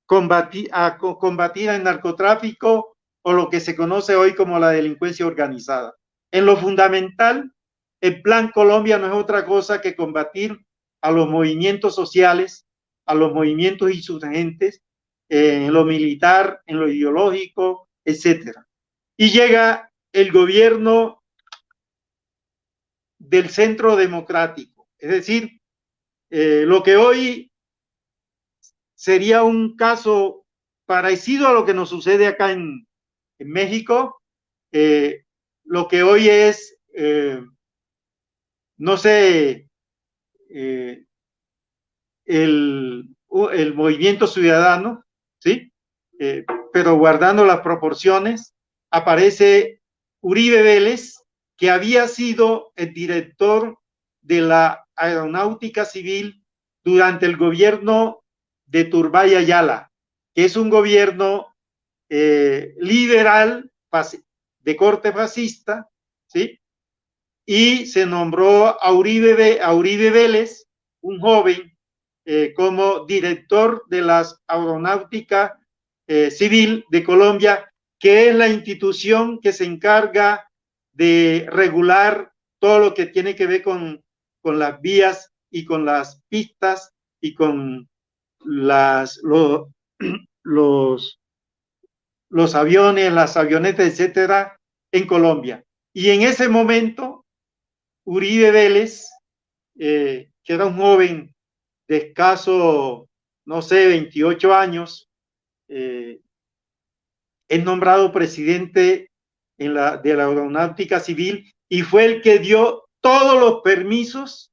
combatir el narcotráfico o lo que se conoce hoy como la delincuencia organizada. En lo fundamental, el Plan Colombia no es otra cosa que combatir a los movimientos sociales, a los movimientos insurgentes, en lo militar, en lo ideológico, etcétera. Y llega el gobierno del centro democrático, es decir, lo que hoy sería un caso parecido a lo que nos sucede acá en México, lo que hoy es, no sé, el movimiento ciudadano, ¿sí? Pero guardando las proporciones, aparece Uribe Vélez, que había sido el director de la Aeronáutica Civil durante el gobierno de Turbay Ayala, que es un gobierno liberal de corte fascista, ¿sí? Y se nombró a Uribe Vélez, un joven, como director de la Aeronáutica Civil de Colombia, que es la institución que se encarga de regular todo lo que tiene que ver con las vías y con las pistas y con los aviones, las avionetas, etcétera, en Colombia. Y en ese momento, Uribe Vélez, que era un joven de escaso, no sé, 28 años, es nombrado presidente de la Aeronáutica Civil y fue el que dio todos los permisos,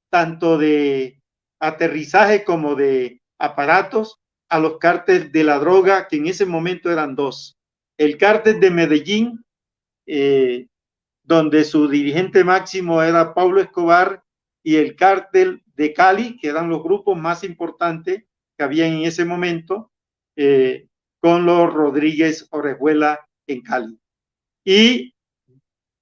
tanto de aterrizaje como de aparatos, a los cárteles de la droga, que en ese momento eran dos. El cártel de Medellín, donde su dirigente máximo era Pablo Escobar, y el cártel de Cali, que eran los grupos más importantes que había en ese momento, con los Rodríguez Orejuela en Cali. Y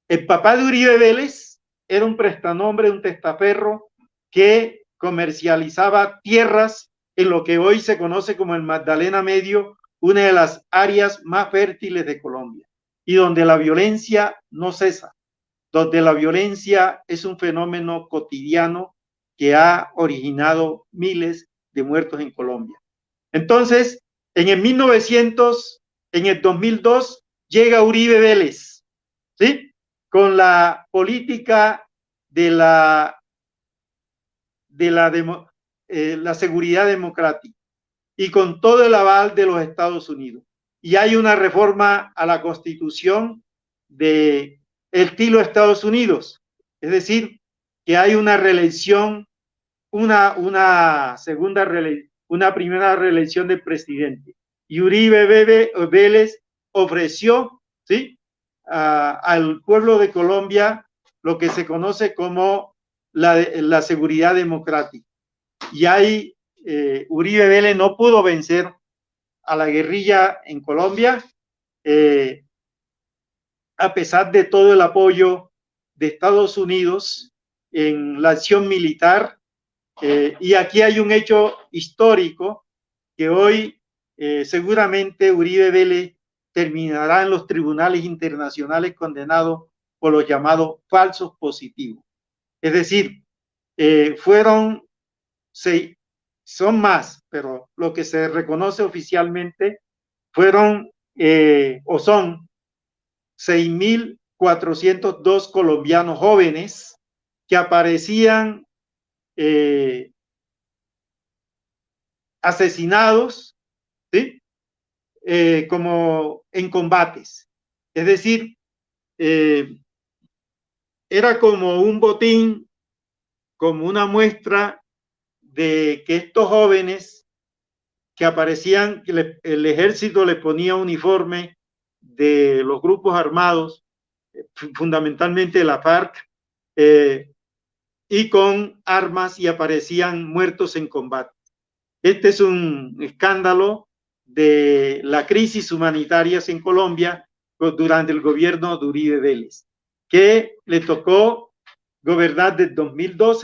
el papá de Uribe Vélez era un prestanombre, un testaferro, que comercializaba tierras en lo que hoy se conoce como el Magdalena Medio, una de las áreas más fértiles de Colombia, y donde la violencia no cesa, donde la violencia es un fenómeno cotidiano que ha originado miles de muertos en Colombia. Entonces, en el 2002, llega Uribe Vélez, ¿sí? Con la política de la seguridad democrática y con todo el aval de los Estados Unidos. Y hay una reforma a la Constitución de estilo Estados Unidos, es decir, que hay una reelección, una primera reelección del presidente. Y Uribe Vélez ofreció, ¿sí?, al pueblo de Colombia lo que se conoce como la seguridad democrática. Y ahí Uribe Vélez no pudo vencer a la guerrilla en Colombia, a pesar de todo el apoyo de Estados Unidos en la acción militar. Y aquí hay un hecho histórico que hoy seguramente Uribe Vélez terminará en los tribunales internacionales condenado por los llamados falsos positivos. Es decir, son más, pero lo que se reconoce oficialmente fueron o son 6.402 colombianos jóvenes que aparecían asesinados, ¿sí?, como en combates. Es decir, era como un botín, como una muestra de que estos jóvenes que aparecían, que el ejército les ponía uniforme de los grupos armados, fundamentalmente la FARC, y con armas, y aparecían muertos en combate. Este es un escándalo de la crisis humanitaria en Colombia durante el gobierno de Uribe Vélez, que le tocó gobernar del 2002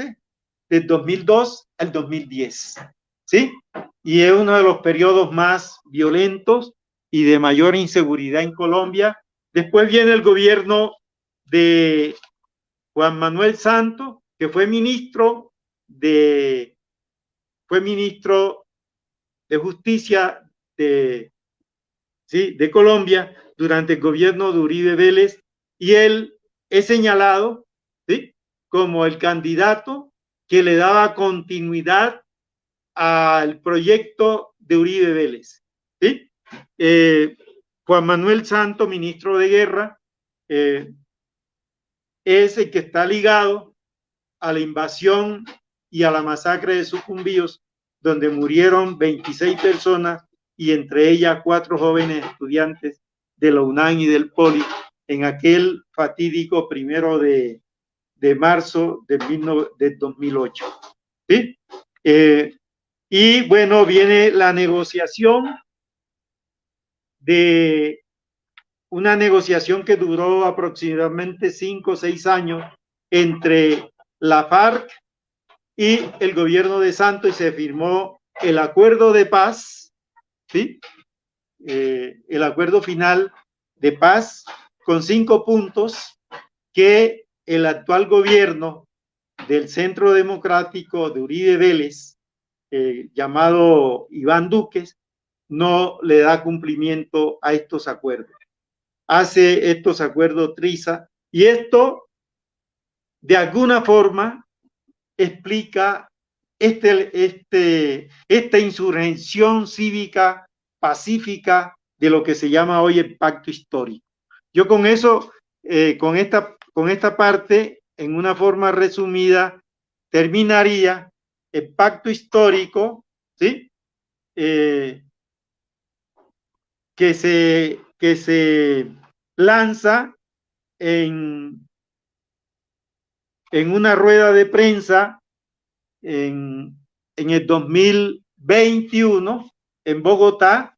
al 2010, ¿sí? Y es uno de los periodos más violentos y de mayor inseguridad en Colombia. Después viene el gobierno de Juan Manuel Santos, que fue ministro de Justicia de Colombia durante el gobierno de Uribe Vélez, y él es señalado, ¿sí?, como el candidato que le daba continuidad al proyecto de Uribe Vélez, ¿sí? Juan Manuel Santos, ministro de Guerra, es el que está ligado a la invasión y a la masacre de Sucumbíos, donde murieron 26 personas, y entre ellas 4 jóvenes estudiantes de la UNAM y del Poli, en aquel fatídico 1 de marzo de 2008. ¿Sí? Y bueno, viene la negociación de una negociación que duró aproximadamente 5 o 6 años entre la FARC y el gobierno de Santos, y se firmó el acuerdo de paz, ¿sí? El acuerdo final de paz con 5 puntos que el actual gobierno del Centro Democrático de Uribe Vélez, llamado Iván Duque, no le da cumplimiento a estos acuerdos. Hace estos acuerdos triza, y esto de alguna forma explica esta insurrección cívica pacífica de lo que se llama hoy el pacto histórico. Yo con eso, con esta parte, en una forma resumida, terminaría el pacto histórico, ¿sí? Que se lanza en una rueda de prensa en el 2021 en Bogotá,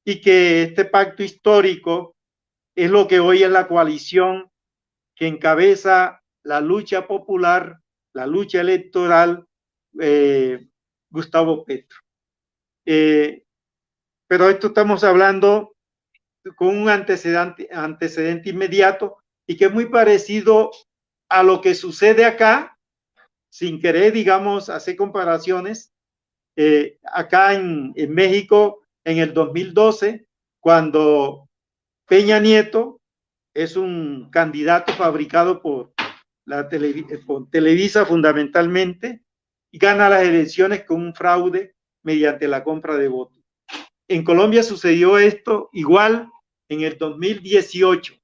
y que este pacto histórico es lo que hoy es la coalición que encabeza la lucha popular, la lucha electoral, Gustavo Petro. Pero esto estamos hablando con un antecedente inmediato, y que es muy parecido a lo que sucede acá, sin querer, digamos, hacer comparaciones. Acá en México, en el 2012, cuando Peña Nieto es un candidato fabricado por Televisa fundamentalmente, y gana las elecciones con un fraude mediante la compra de votos. En Colombia sucedió esto igual en el 2018,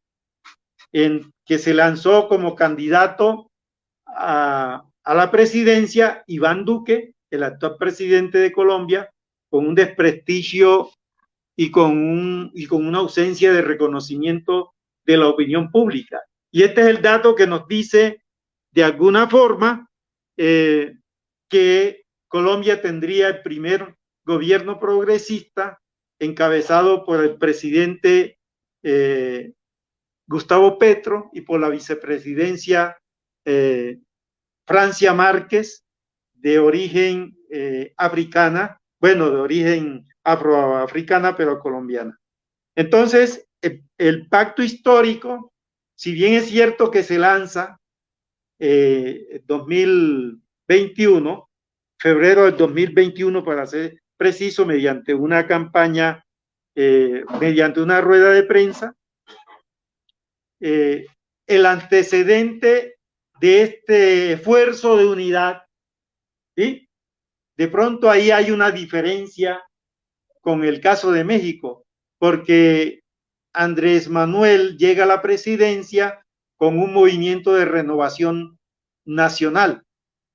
en que se lanzó como candidato a la presidencia Iván Duque, el actual presidente de Colombia, con un desprestigio y con una ausencia de reconocimiento de la opinión pública. Y este es el dato que nos dice, de alguna forma, que Colombia tendría el primer gobierno progresista encabezado por el presidente Gustavo Petro, y por la vicepresidencia Francia Márquez, de origen africana, bueno, de origen afroafricana, pero colombiana. Entonces, el pacto histórico, si bien es cierto que se lanza 2021, febrero del 2021 para ser preciso, mediante una campaña, mediante una rueda de prensa, el antecedente de este esfuerzo de unidad, ¿sí? De pronto ahí hay una diferencia con el caso de México, porque Andrés Manuel llega a la presidencia con un movimiento de renovación nacional,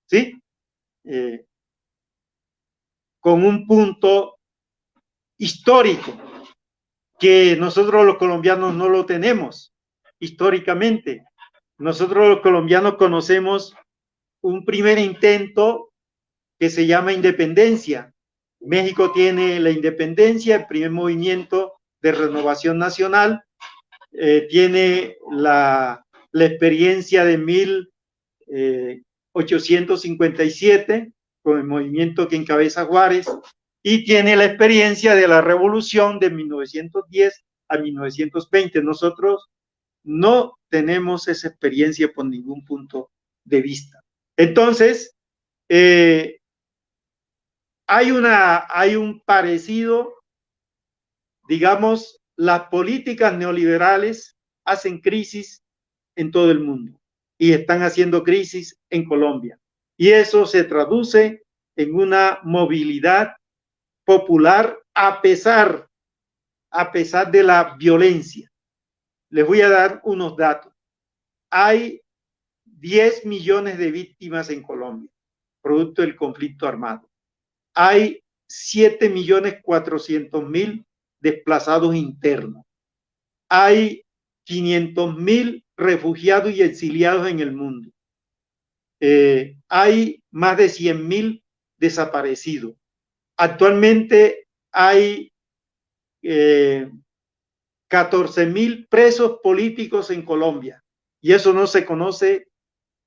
¿sí? Con un punto histórico que nosotros los colombianos no lo tenemos históricamente. Nosotros los colombianos conocemos un primer intento que se llama independencia. México tiene la independencia, el primer movimiento de renovación nacional, tiene la experiencia de 1857 con el movimiento que encabeza Juárez, y tiene la experiencia de la revolución de 1910 a 1920. Nosotros no tenemos esa experiencia por ningún punto de vista. Entonces, hay un parecido, digamos, las políticas neoliberales hacen crisis en todo el mundo, y están haciendo crisis en Colombia. Y eso se traduce en una movilidad popular a pesar de la violencia. Les voy a dar unos datos. Hay 10 millones de víctimas en Colombia, producto del conflicto armado. Hay 7.400.000 desplazados internos. Hay 500.000 refugiados y exiliados en el mundo. Hay más de 100.000 desaparecidos. Actualmente hay 14.000 presos políticos en Colombia. Y eso no se conoce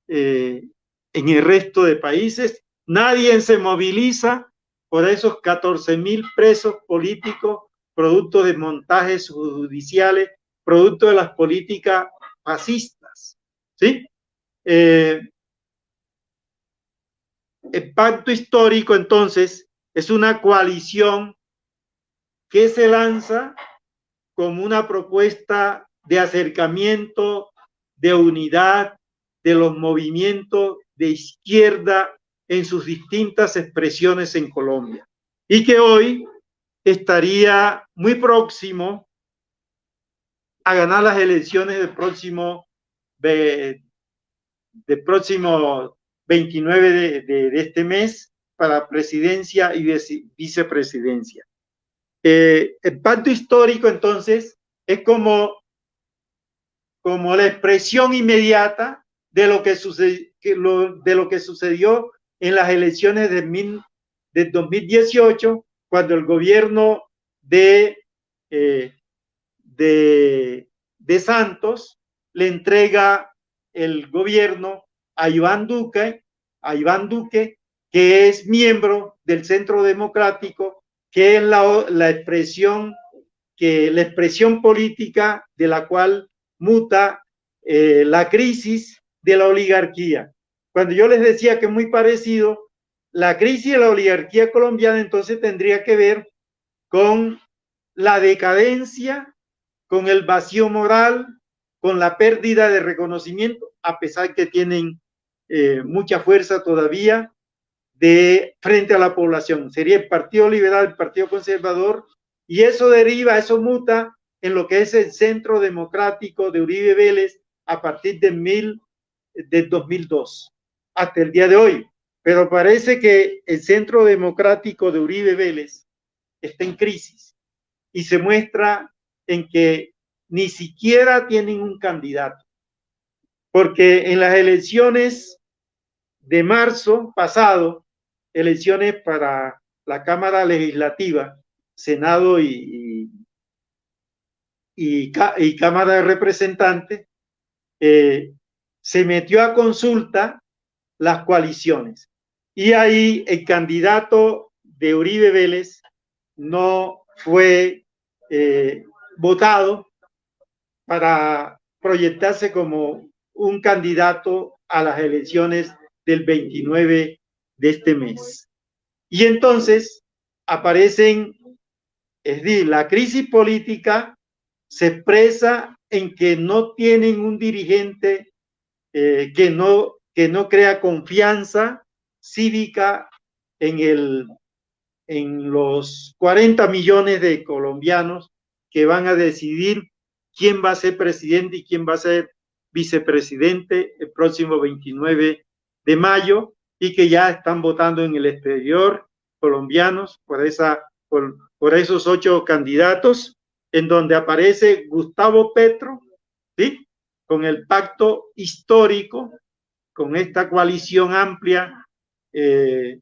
en el resto de países. Nadie se moviliza por esos 14.000 presos políticos, producto de montajes judiciales, producto de las políticas fascistas. ¿Sí? El pacto histórico, entonces, es una coalición que se lanza como una propuesta de acercamiento, de unidad de los movimientos de izquierda en sus distintas expresiones en Colombia, y que hoy estaría muy próximo a ganar las elecciones del próximo 29 de este mes para presidencia y vicepresidencia. El pacto histórico, entonces, es como la expresión inmediata de lo que sucedió en las elecciones de 2018, cuando el gobierno de Santos le entrega el gobierno a Iván Duque, que es miembro del Centro Democrático, que es la expresión política de la cual muta la crisis de la oligarquía. Cuando yo les decía que es muy parecido, la crisis de la oligarquía colombiana entonces tendría que ver con la decadencia, con el vacío moral, con la pérdida de reconocimiento, a pesar que tienen mucha fuerza todavía frente a la población. Sería el Partido Liberal, el Partido Conservador, y eso muta en lo que es el Centro Democrático de Uribe Vélez a partir de 2002 hasta el día de hoy. Pero parece que el Centro Democrático de Uribe Vélez está en crisis y se muestra en que ni siquiera tienen un candidato, porque en las elecciones de marzo pasado, elecciones para la Cámara Legislativa, Senado y Cámara de Representantes, se metió a consulta las coaliciones, y ahí el candidato de Uribe Vélez no fue votado para proyectarse como un candidato a las elecciones del 29 de este mes. Y entonces aparecen, es decir, la crisis política se expresa en que no tienen un dirigente que no crea confianza cívica en los 40 millones de colombianos que van a decidir quién va a ser presidente y quién va a ser vicepresidente el próximo 29 de mayo, y que ya están votando en el exterior colombianos por esos 8 candidatos, en donde aparece Gustavo Petro, ¿sí?, con el pacto histórico, con esta coalición amplia de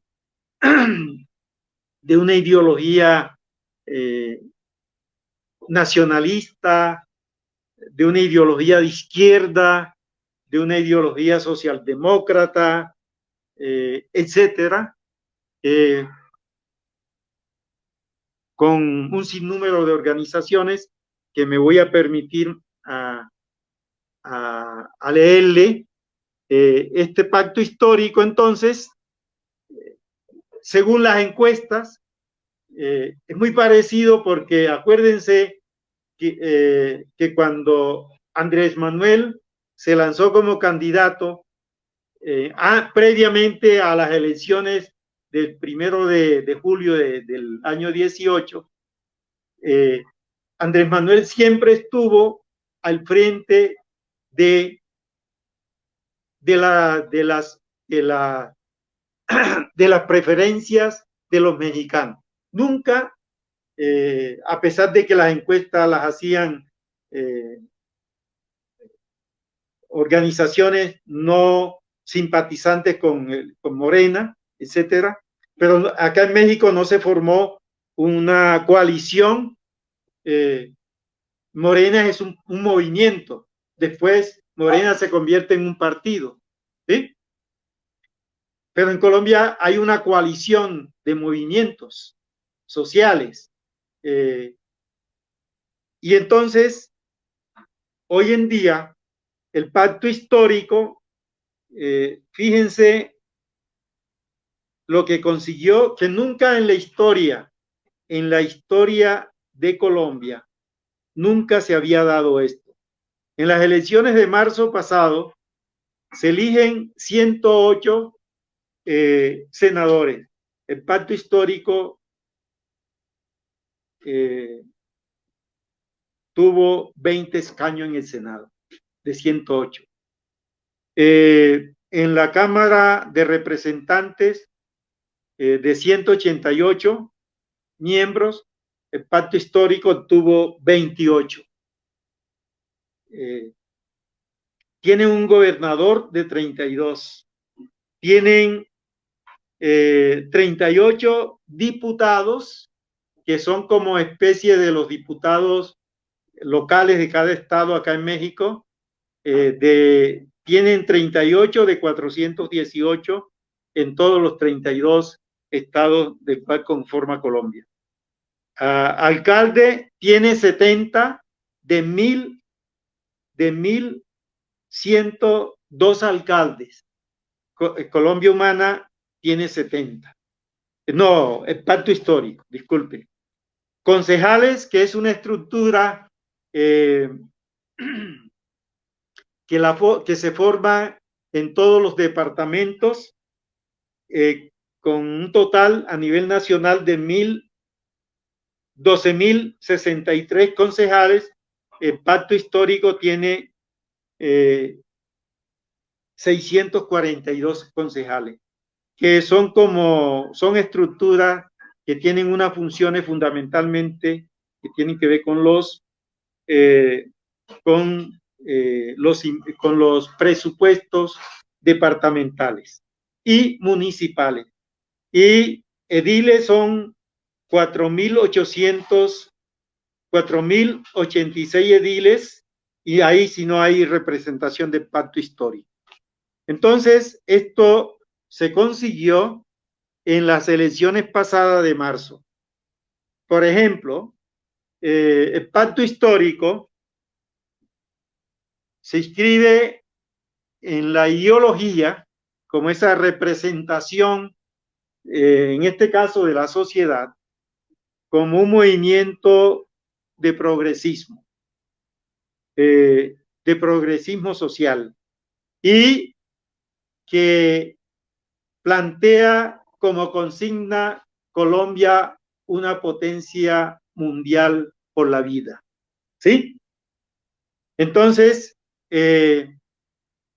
una ideología nacionalista, de una ideología de izquierda, de una ideología socialdemócrata, etcétera, con un sinnúmero de organizaciones que me voy a permitir a leerle. Este pacto histórico, entonces, según las encuestas, es muy parecido, porque acuérdense que cuando Andrés Manuel se lanzó como candidato previamente a las elecciones del 1 de julio del año 18, Andrés Manuel siempre estuvo al frente de las preferencias de los mexicanos. Nunca, a pesar de que las encuestas las hacían organizaciones no simpatizantes con Morena, etcétera, pero acá en México no se formó una coalición Morena es un movimiento. Después Morena se convierte en un partido, ¿sí? Pero en Colombia hay una coalición de movimientos sociales. Y entonces, hoy en día, el pacto histórico, fíjense lo que consiguió, que nunca en la historia de Colombia, nunca se había dado esto. En las elecciones de marzo pasado, se eligen 108 senadores. El pacto histórico tuvo 20 escaños en el Senado, de 108. En la Cámara de Representantes, de 188 miembros, el pacto histórico tuvo 28. Tienen un gobernador de 32. Tienen 38 diputados, que son como especie de los diputados locales de cada estado acá en México. Tienen 38 de 418 en todos los 32 estados del cual conforma Colombia. Alcalde tiene 70 de 1.102 alcaldes. Colombia Humana tiene 70. No, el pacto histórico, disculpe. Concejales, que es una estructura que se forma en todos los departamentos, con un total a nivel nacional de 12.063 concejales. El pacto histórico tiene 642 concejales, que son estructuras que tienen unas funciones fundamentalmente que tienen que ver con los presupuestos departamentales y municipales. Y ediles son 4.086 ediles, y ahí si no hay representación del pacto histórico. Entonces, esto se consiguió en las elecciones pasadas de marzo. Por ejemplo, el pacto histórico se inscribe en la ideología como esa representación, en este caso de la sociedad, como un movimiento de progresismo social, y que plantea como consigna Colombia una potencia mundial por la vida, ¿sí? Entonces,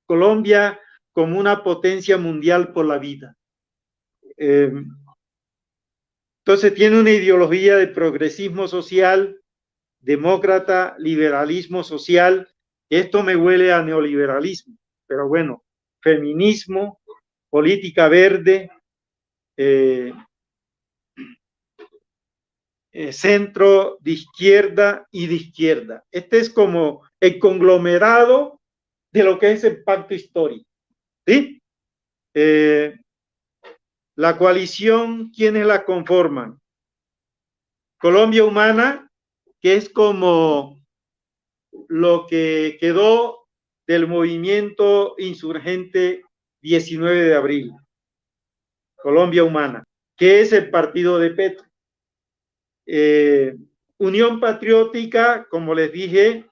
Colombia como una potencia mundial por la vida. Entonces tiene una ideología de progresismo social, demócrata, liberalismo social. Esto me huele a neoliberalismo, pero bueno, feminismo, política verde, centro de izquierda y de izquierda. Este es como el conglomerado de lo que es el pacto histórico, ¿sí? La coalición, ¿quiénes la conforman? Colombia Humana, que es como lo que quedó del movimiento insurgente 19 de abril. Colombia Humana, que es el partido de Petro. Unión Patriótica, como les dije,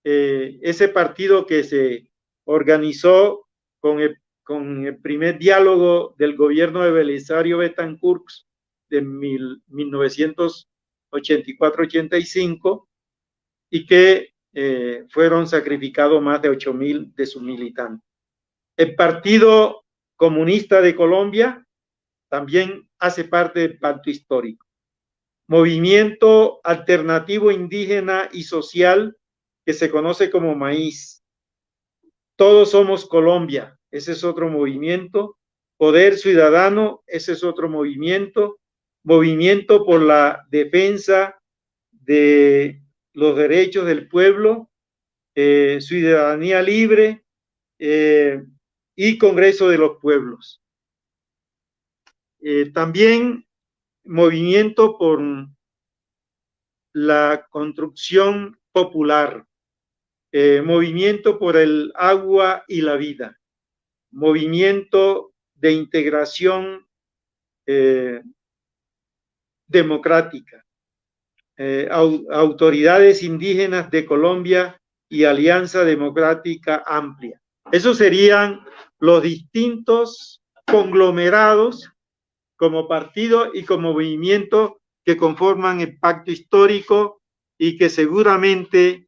ese partido que se organizó con el primer diálogo del gobierno de Belisario Betancourt de 1984-85, y que fueron sacrificados más de 8.000 de sus militantes. El Partido Comunista de Colombia también hace parte del pacto histórico. Movimiento Alternativo Indígena y Social, que se conoce como MAIZ. Todos Somos Colombia, ese es otro movimiento. Poder Ciudadano, ese es otro movimiento. Movimiento por la Defensa de los derechos del pueblo, ciudadanía libre y Congreso de los Pueblos. También movimiento por la construcción popular, movimiento por el agua y la vida, movimiento de integración democrática, autoridades indígenas de Colombia y Alianza Democrática Amplia. Esos serían los distintos conglomerados como partido y como movimiento que conforman el pacto histórico y que seguramente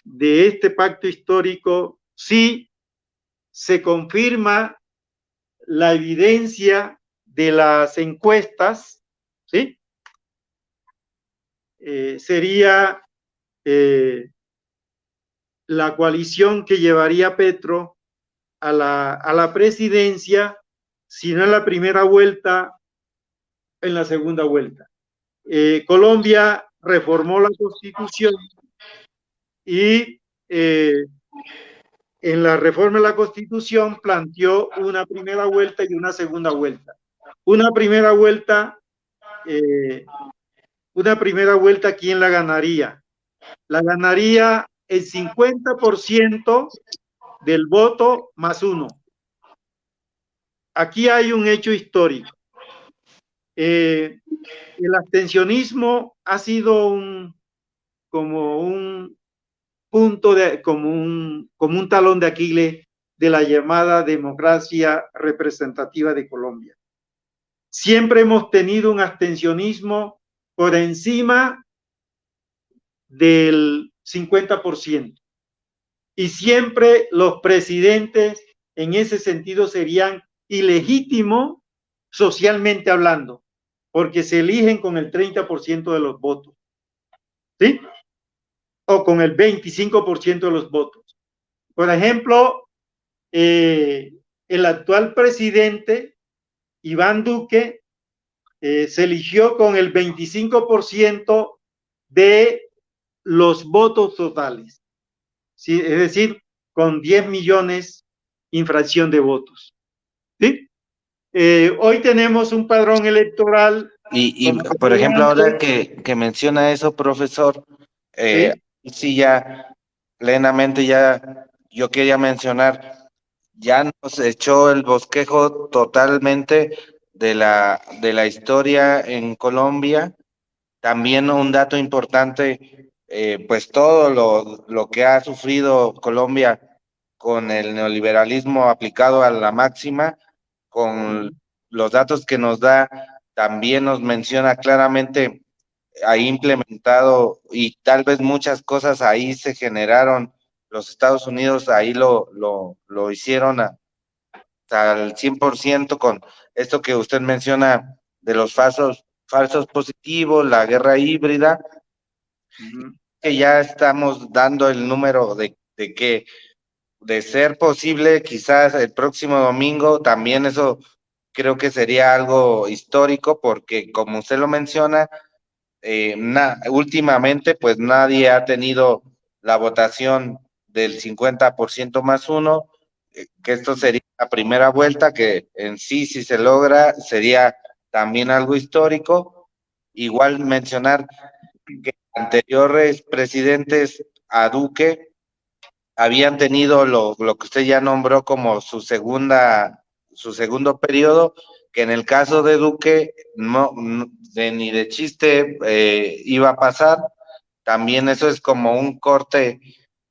de este pacto histórico sí se confirma la evidencia de las encuestas, ¿sí? Sería la coalición que llevaría a Petro a la presidencia, si no en la primera vuelta, en la segunda vuelta. Colombia reformó la Constitución y en la reforma de la Constitución planteó una primera vuelta y una segunda vuelta. Una primera vuelta, ¿quién la ganaría? La ganaría el 50% del voto más uno. Aquí hay un hecho histórico. El abstencionismo ha sido como un talón de Aquiles de la llamada democracia representativa de Colombia. Siempre hemos tenido un abstencionismo por encima del 50%. Y siempre los presidentes en ese sentido serían ilegítimos socialmente hablando, porque se eligen con el 30% de los votos, ¿sí? O con el 25% de los votos. Por ejemplo, el actual presidente, Iván Duque, se eligió con el 25% de los votos totales, ¿sí? Es decir, con 10 millones infracción de votos, ¿sí? Hoy tenemos un padrón electoral. Y por ejemplo, ahora que menciona eso, profesor, sí, ya plenamente ya yo quería mencionar, ya nos echó el bosquejo totalmente de la historia en Colombia. También un dato importante, pues todo lo que ha sufrido Colombia con el neoliberalismo aplicado a la máxima, con los datos que nos da, también nos menciona claramente ahí implementado, y tal vez muchas cosas ahí se generaron, los Estados Unidos ahí lo hicieron al 100% con esto que usted menciona de los falsos positivos, la guerra híbrida, que ya estamos dando el número de que de ser posible, quizás el próximo domingo, también eso creo que sería algo histórico, porque como usted lo menciona, últimamente pues nadie ha tenido la votación del 50% más uno, que esto sería la primera vuelta, que en sí, si se logra, sería también algo histórico. Igual mencionar que anteriores presidentes a Duque habían tenido lo que usted ya nombró como su segundo periodo, que en el caso de Duque no ni de chiste iba a pasar. También eso es como un corte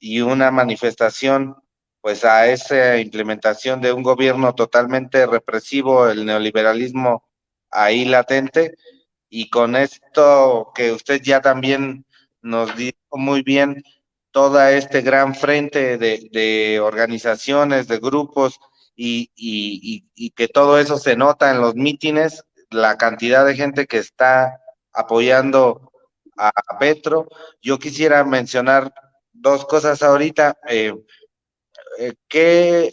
y una manifestación pues a esa implementación de un gobierno totalmente represivo, el neoliberalismo ahí latente. Y con esto que usted ya también nos dijo muy bien, toda este gran frente de organizaciones, de grupos, y que todo eso se nota en los mítines, la cantidad de gente que está apoyando a Petro. Yo quisiera mencionar dos cosas ahorita, que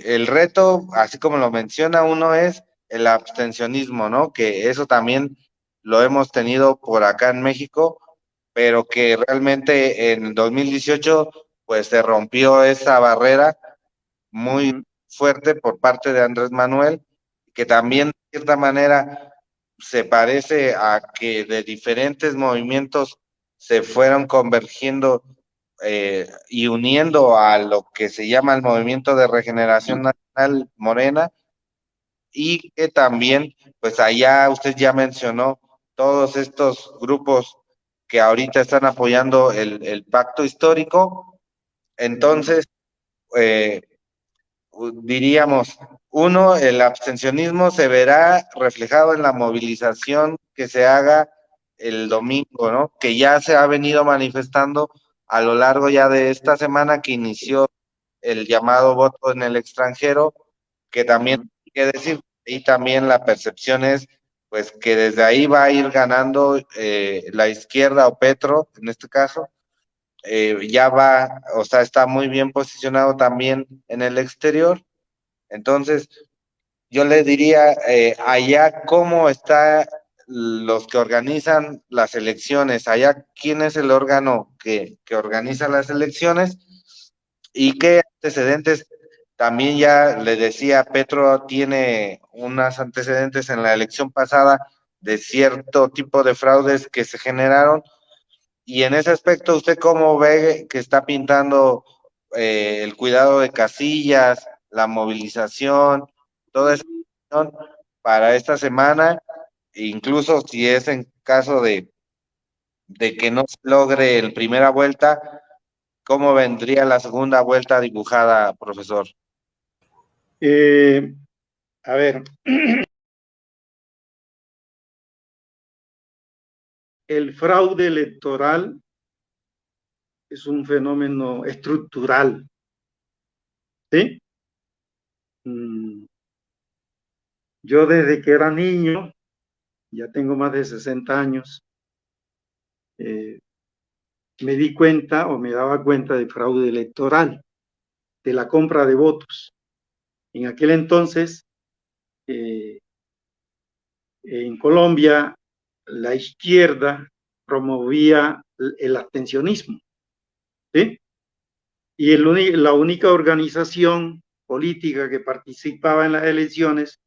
el reto, así como lo menciona uno, es el abstencionismo, ¿no? Que eso también lo hemos tenido por acá en México, pero que realmente en 2018 pues se rompió esa barrera muy fuerte por parte de Andrés Manuel, que también de cierta manera se parece a que de diferentes movimientos se fueron convergiendo y uniendo a lo que se llama el Movimiento de Regeneración Nacional Morena, y que también, pues allá usted ya mencionó todos estos grupos que ahorita están apoyando el pacto histórico. Entonces, eh, diríamos, uno, el abstencionismo se verá reflejado en la movilización que se haga el domingo, ¿no? Que ya se ha venido manifestando a lo largo ya de esta semana que inició el llamado voto en el extranjero, que también hay que decir, y también la percepción es, pues, que desde ahí va a ir ganando la izquierda o Petro, en este caso, ya va, o sea, está muy bien posicionado también en el exterior. Entonces, yo le diría, allá cómo está los que organizan las elecciones, allá quién es el órgano que organiza las elecciones y qué antecedentes. También ya le decía, Petro tiene unos antecedentes en la elección pasada de cierto tipo de fraudes que se generaron, y en ese aspecto, ¿usted cómo ve que está pintando el cuidado de casillas, la movilización, toda esa cuestión para esta semana, incluso si es en caso de que no se logre en primera vuelta, cómo vendría la segunda vuelta dibujada, profesor? A ver, el fraude electoral es un fenómeno estructural, ¿sí? Yo desde que era niño, ya tengo más de 60 años, me di cuenta o me daba cuenta del fraude electoral, de la compra de votos. En aquel entonces, en Colombia, la izquierda promovía el abstencionismo, ¿sí? Y la única organización política que participaba en las elecciones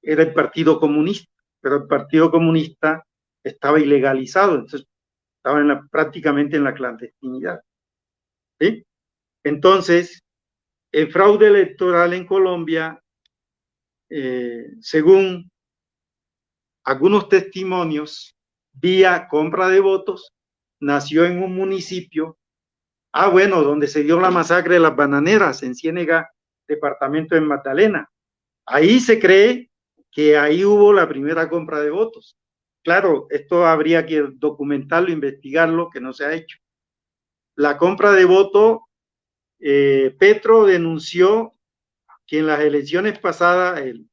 era el Partido Comunista, pero el Partido Comunista estaba ilegalizado, entonces estaba prácticamente en la clandestinidad, ¿sí? Entonces, el fraude electoral en Colombia, según algunos testimonios, vía compra de votos, nació en un municipio, bueno, donde se dio la masacre de las bananeras en Ciénega, departamento de Magdalena. Ahí se cree que ahí hubo la primera compra de votos. Claro, esto habría que documentarlo, investigarlo, que no se ha hecho. La compra de voto, Petro denunció que en las elecciones pasadas el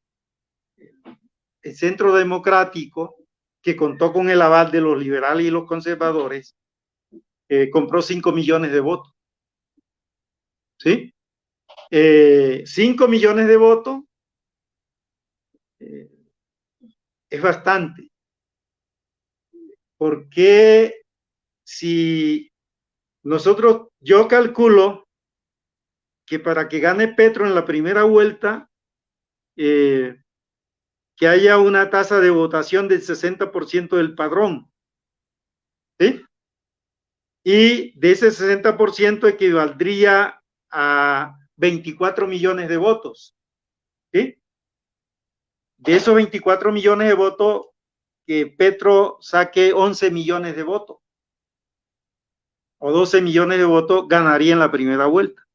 Centro Democrático, que contó con el aval de los liberales y los conservadores, compró 5 millones de votos. ¿Sí? 5 millones de votos es bastante. Porque si yo calculo que para que gane Petro en la primera vuelta, que haya una tasa de votación del 60% del padrón, ¿sí? Y de ese 60% equivaldría a 24 millones de votos, ¿sí? De esos 24 millones de votos, que Petro saque 11 millones de votos o 12 millones de votos, ganaría en la primera vuelta.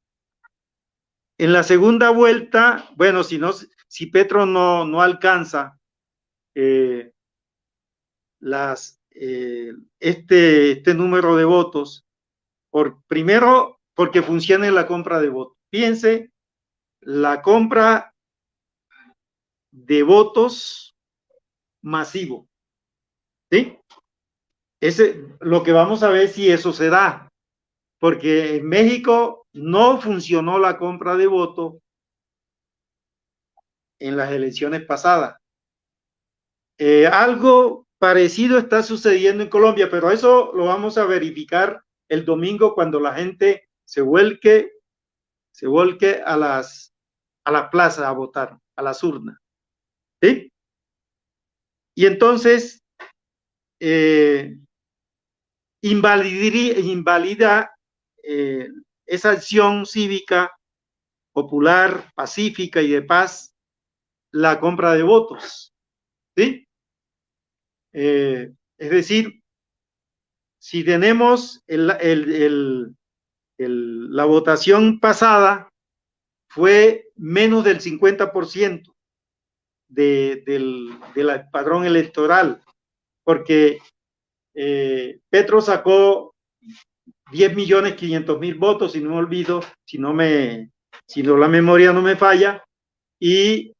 En la segunda vuelta, bueno, si Petro no alcanza este número de votos, primero porque funcione la compra de votos. Fíjense, la compra de votos masivo, ¿sí? Lo que vamos a ver si eso se da, porque en México no funcionó la compra de votos en las elecciones pasadas. Algo parecido está sucediendo en Colombia, pero eso lo vamos a verificar el domingo cuando la gente se volque a la plaza a votar, a las urnas. ¿Sí? Y entonces invalida esa acción cívica, popular, pacífica y de paz, la compra de votos. ¿Sí? Es decir, si tenemos la votación pasada fue menos del 50% del padrón electoral, porque Petro sacó 10.500.000 votos, si no me olvido, si no la memoria no me falla, y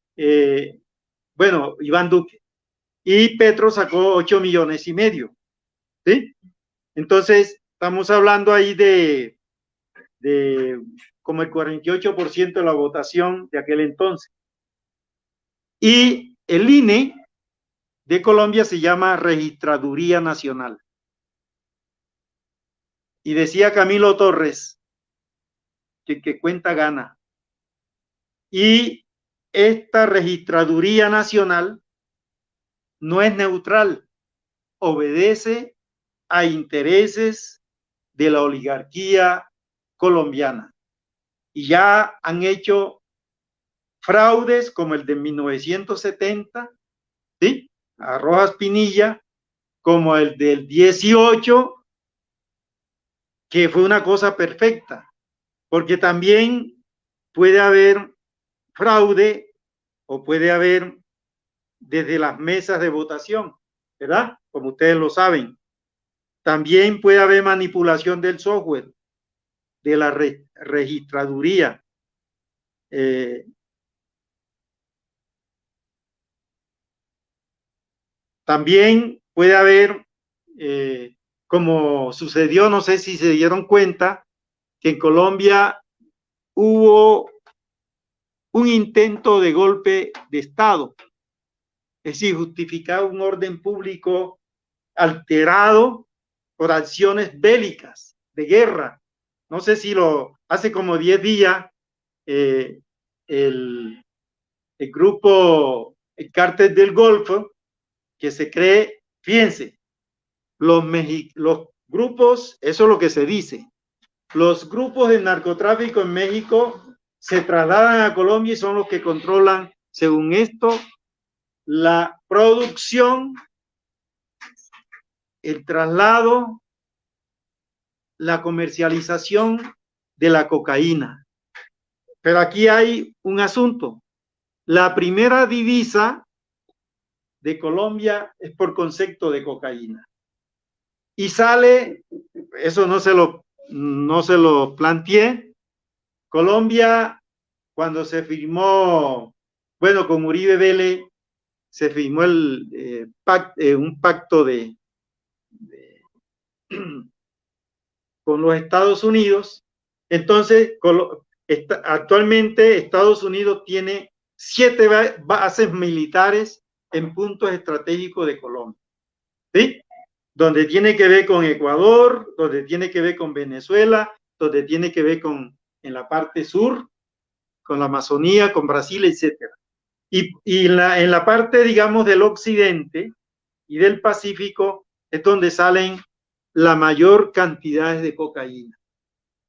bueno, Iván Duque, y Petro sacó 8.500.000, ¿sí? Entonces, estamos hablando ahí de como el 48% de la votación de aquel entonces. Y el INE de Colombia se llama Registraduría Nacional. Y decía Camilo Torres que cuenta gana. Y esta Registraduría Nacional no es neutral, obedece a intereses de la oligarquía colombiana. Y ya han hecho fraudes como el de 1970, ¿sí? A Rojas Pinilla, como el del 18, que fue una cosa perfecta, porque también puede haber fraude o puede haber desde las mesas de votación, ¿verdad? Como ustedes lo saben. También puede haber manipulación del software, de la registraduría. También puede haber, como sucedió, no sé si se dieron cuenta, que en Colombia hubo un intento de golpe de Estado, es decir, justificar un orden público alterado por acciones bélicas, de guerra. No sé si hace como 10 días, el grupo, el Cártel del Golfo, que se cree, fíjense, los grupos, eso es lo que se dice, los grupos de narcotráfico en México se trasladan a Colombia y son los que controlan, según esto, la producción, el traslado, la comercialización de la cocaína. Pero aquí hay un asunto. La primera divisa de Colombia es por concepto de cocaína. Y sale, eso no se lo planteé, Colombia, cuando se firmó, bueno, con Uribe Vélez, se firmó un pacto con los Estados Unidos. Entonces, actualmente Estados Unidos tiene 7 bases militares en puntos estratégicos de Colombia, ¿sí? Donde tiene que ver con Ecuador, donde tiene que ver con Venezuela, donde tiene que ver en la parte sur, con la Amazonía, con Brasil, etcétera. Y en la parte, digamos, del occidente y del Pacífico es donde salen la mayor cantidad de cocaína.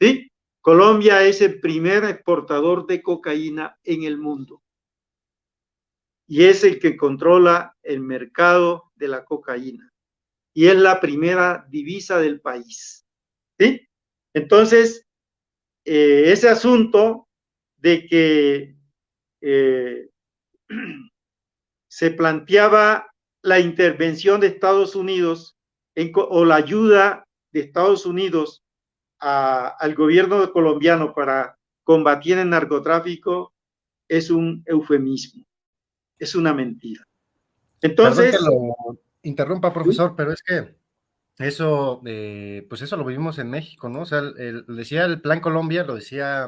¿Sí? Colombia es el primer exportador de cocaína en el mundo. Y es el que controla el mercado de la cocaína. Y es la primera divisa del país. ¿Sí? Entonces, ese asunto de que se planteaba la intervención de Estados Unidos o la ayuda de Estados Unidos al gobierno colombiano para combatir el narcotráfico es un eufemismo, es una mentira. Entonces, perdón que lo interrumpa, profesor, pero es que eso, pues eso lo vivimos en México, ¿no? O sea, decía el Plan Colombia, lo decía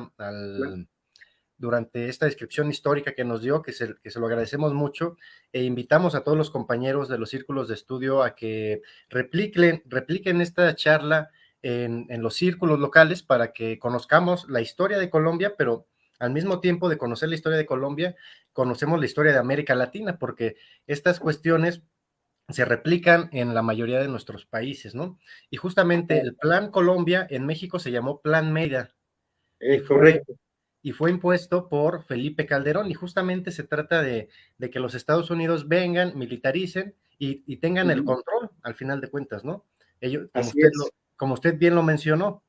durante esta descripción histórica que nos dio, que se lo agradecemos mucho, e invitamos a todos los compañeros de los círculos de estudio a que repliquen esta charla en los círculos locales para que conozcamos la historia de Colombia, pero al mismo tiempo de conocer la historia de Colombia, conocemos la historia de América Latina, porque estas cuestiones se replican en la mayoría de nuestros países, ¿no? Y justamente el Plan Colombia en México se llamó Plan Mérida y Es correcto. fue impuesto por Felipe Calderón, y justamente se trata de que los Estados Unidos vengan, militaricen y tengan el control al final de cuentas, ¿no? Ellos, Así es. como usted bien lo mencionó,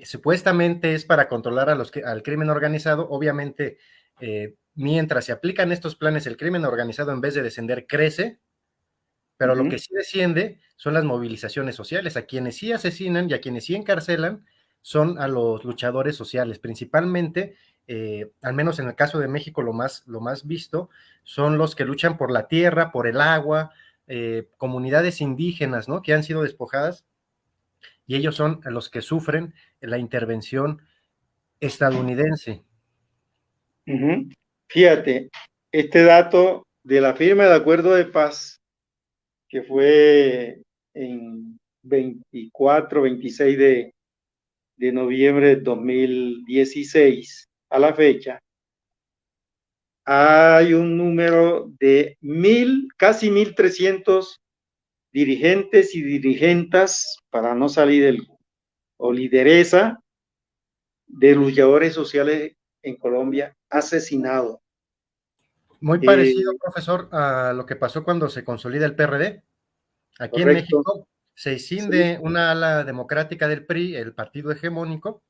supuestamente es para controlar al crimen organizado. Obviamente, mientras se aplican estos planes, el crimen organizado, en vez de descender, crece, pero lo que sí desciende son las movilizaciones sociales. A quienes sí asesinan y a quienes sí encarcelan son a los luchadores sociales, principalmente, al menos en el caso de México, lo más visto, son los que luchan por la tierra, por el agua, comunidades indígenas, ¿no?, que han sido despojadas, y ellos son los que sufren la intervención estadounidense. Fíjate, este dato de la firma de acuerdo de paz, que fue en 24-26 de noviembre de 2016 a la fecha, hay un número de casi 1.300 dirigentes y dirigentas, para no salir o lideresa de luchadores sociales en Colombia asesinados. Muy parecido, profesor, a lo que pasó cuando se consolida el PRD. Aquí en Correcto. México se escinde Sí. una ala democrática del PRI, el partido hegemónico,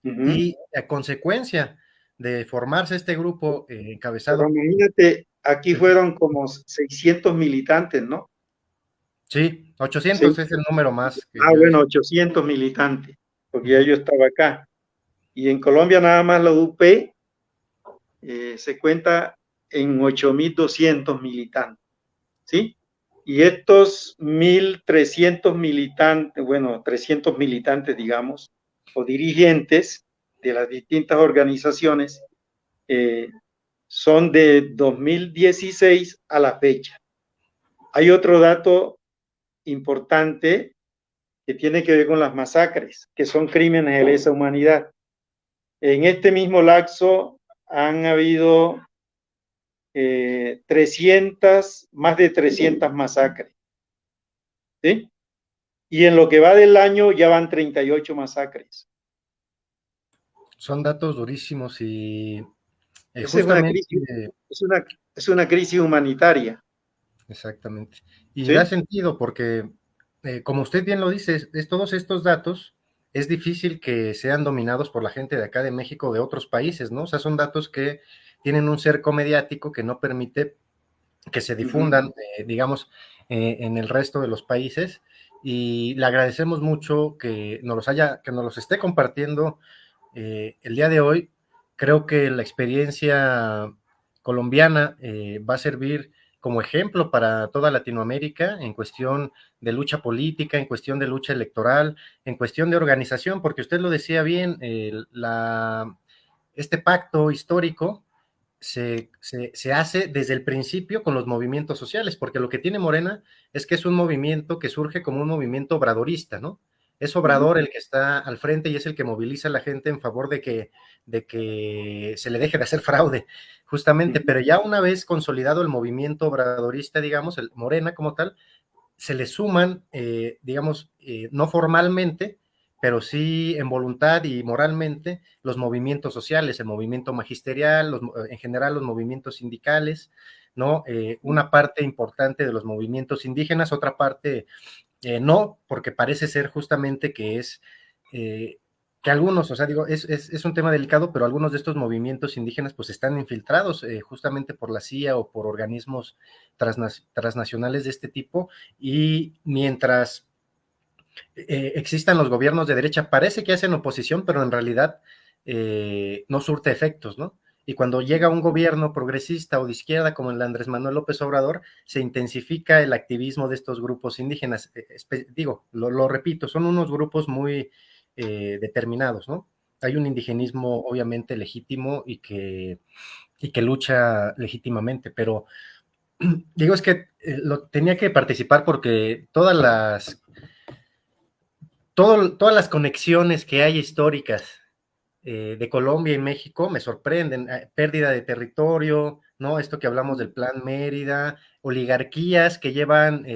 y a consecuencia de formarse este grupo encabezado. Pero imagínate, aquí fueron como 600 militantes, ¿no? Sí, 800 es el número más que yo. Bueno, 800 militantes, porque ya yo estaba acá. Y en Colombia nada más la UP se cuenta en 8.200 militantes, ¿sí? Y estos 1.300 militantes, bueno, 300 militantes, digamos, o dirigentes de las distintas organizaciones, son de 2016 a la fecha. Hay otro dato importante que tiene que ver con las masacres, que son crímenes de lesa humanidad. En este mismo lapso han habido más de 300 masacres, ¿sí? Y en lo que va del año ya van 38 masacres. Son datos durísimos y Esa justamente... es una crisis humanitaria. Exactamente. Y ¿Sí? da sentido porque, como usted bien lo dice, todos estos datos es difícil que sean dominados por la gente de acá de México o de otros países, ¿no? O sea, son datos que tienen un cerco mediático que no permite que se difundan, digamos, en el resto de los países, y le agradecemos mucho que nos los esté compartiendo el día de hoy. Creo que la experiencia colombiana va a servir como ejemplo para toda Latinoamérica en cuestión de lucha política, en cuestión de lucha electoral, en cuestión de organización, porque usted lo decía bien, este pacto histórico se hace desde el principio con los movimientos sociales, porque lo que tiene Morena es que es un movimiento que surge como un movimiento obradorista, ¿no? Es Obrador el que está al frente y es el que moviliza a la gente en favor de que se le deje de hacer fraude, justamente, pero ya una vez consolidado el movimiento obradorista, digamos, el Morena como tal, se le suman, digamos, no formalmente, pero sí en voluntad y moralmente, los movimientos sociales, el movimiento magisterial, en general los movimientos sindicales, ¿no? Una parte importante de los movimientos indígenas, otra parte no, porque parece ser justamente que que algunos, o sea, digo, es un tema delicado, pero algunos de estos movimientos indígenas pues están infiltrados justamente por la CIA o por organismos transnacionales de este tipo, y mientras existan los gobiernos de derecha, parece que hacen oposición, pero en realidad no surte efectos, ¿no? Y cuando llega un gobierno progresista o de izquierda, como el de Andrés Manuel López Obrador, se intensifica el activismo de estos grupos indígenas. Digo, lo repito, son unos grupos muy determinados, ¿no? Hay un indigenismo obviamente legítimo y que lucha legítimamente, pero digo, es que tenía que participar porque todas las conexiones que hay históricas de Colombia y México me sorprenden. Pérdida de territorio, ¿no? Esto que hablamos del Plan Mérida, oligarquías que llevan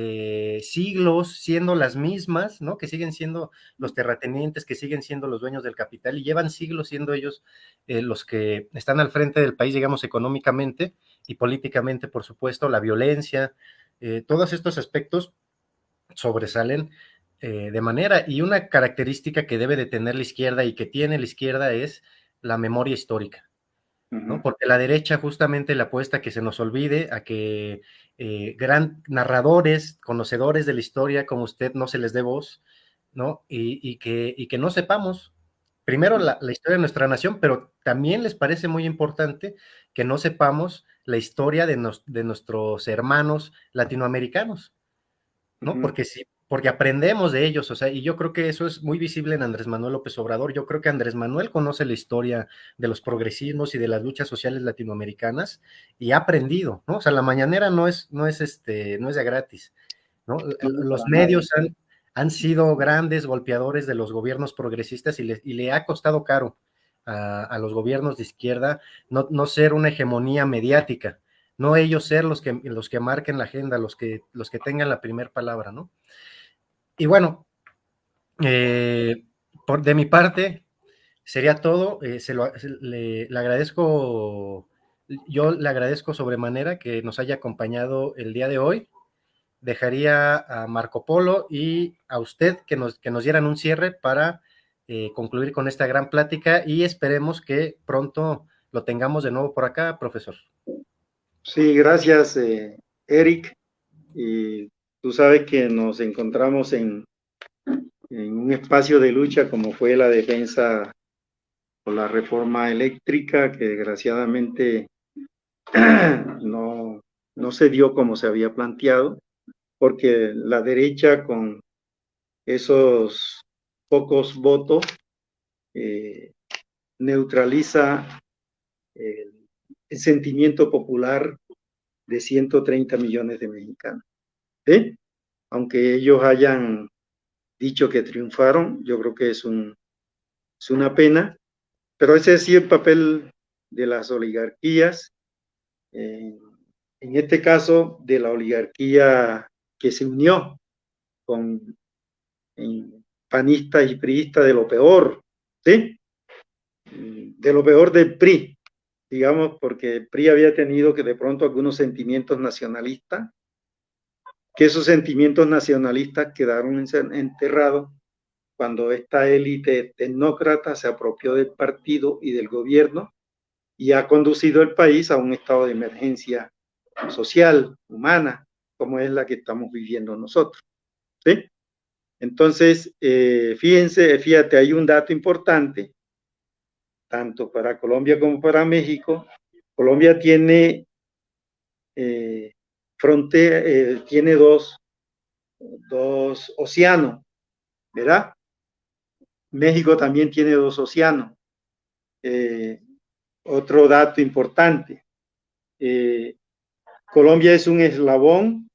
siglos siendo las mismas, ¿no? Que siguen siendo los terratenientes, que siguen siendo los dueños del capital y llevan siglos siendo ellos los que están al frente del país, digamos, económicamente y políticamente, por supuesto, la violencia, todos estos aspectos sobresalen de manera, y una característica que debe de tener la izquierda y que tiene la izquierda es la memoria histórica, ¿no? Porque la derecha justamente le apuesta a que se nos olvide, a que gran narradores, conocedores de la historia como usted no se les dé voz, ¿no? Y que no sepamos, primero la historia de nuestra nación, pero también les parece muy importante que no sepamos la historia de nuestros hermanos latinoamericanos, ¿no? Porque aprendemos de ellos, o sea, y yo creo que eso es muy visible en Andrés Manuel López Obrador. Yo creo que Andrés Manuel conoce la historia de los progresismos y de las luchas sociales latinoamericanas y ha aprendido, ¿no? O sea, la mañanera no es de gratis, ¿no? No, Los para nada. medios han sido grandes golpeadores de los gobiernos progresistas y le ha costado caro a los gobiernos de izquierda no ser una hegemonía mediática, no ellos ser los que marquen la agenda, los que tengan la primera palabra, ¿no? Y bueno, de mi parte sería todo. Le agradezco, yo le agradezco sobremanera que nos haya acompañado el día de hoy. Dejaría a Marco Polo y a usted que nos dieran un cierre para concluir con esta gran plática y esperemos que pronto lo tengamos de nuevo por acá, profesor. Sí, gracias, Eric. Y tú sabes que nos encontramos en un espacio de lucha como fue la defensa por la reforma eléctrica, que desgraciadamente no, no se dio como se había planteado, porque la derecha con esos pocos votos neutraliza el sentimiento popular de 130 millones de mexicanos. ¿Sí? Aunque ellos hayan dicho que triunfaron, yo creo que es una pena, pero ese sí es el papel de las oligarquías, en este caso de la oligarquía que se unió con panistas y priistas de lo peor, ¿sí? De lo peor del PRI, digamos, porque el PRI había tenido que de pronto algunos sentimientos nacionalistas, que esos sentimientos nacionalistas quedaron enterrados cuando esta élite tecnócrata se apropió del partido y del gobierno y ha conducido el país a un estado de emergencia social, humana, como es la que estamos viviendo nosotros. ¿Sí? Entonces, fíjate, hay un dato importante, tanto para Colombia como para México. Colombia tiene frontera, tiene dos océanos, ¿verdad? México también tiene dos océanos. Otro dato importante, Colombia es un eslabón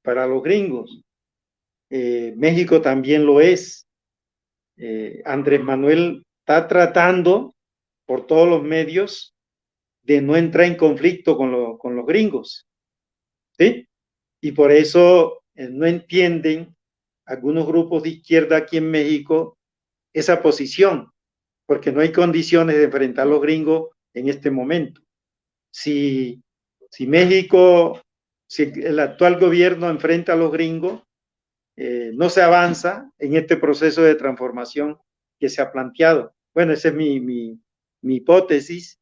para los gringos. México también lo es. Andrés Manuel está tratando por todos los medios de no entrar en conflicto con los gringos, ¿sí? Y por eso no entienden algunos grupos de izquierda aquí en México esa posición, porque no hay condiciones de enfrentar a los gringos en este momento. Si México, si el actual gobierno enfrenta a los gringos, no se avanza en este proceso de transformación que se ha planteado. Bueno, esa es mi hipótesis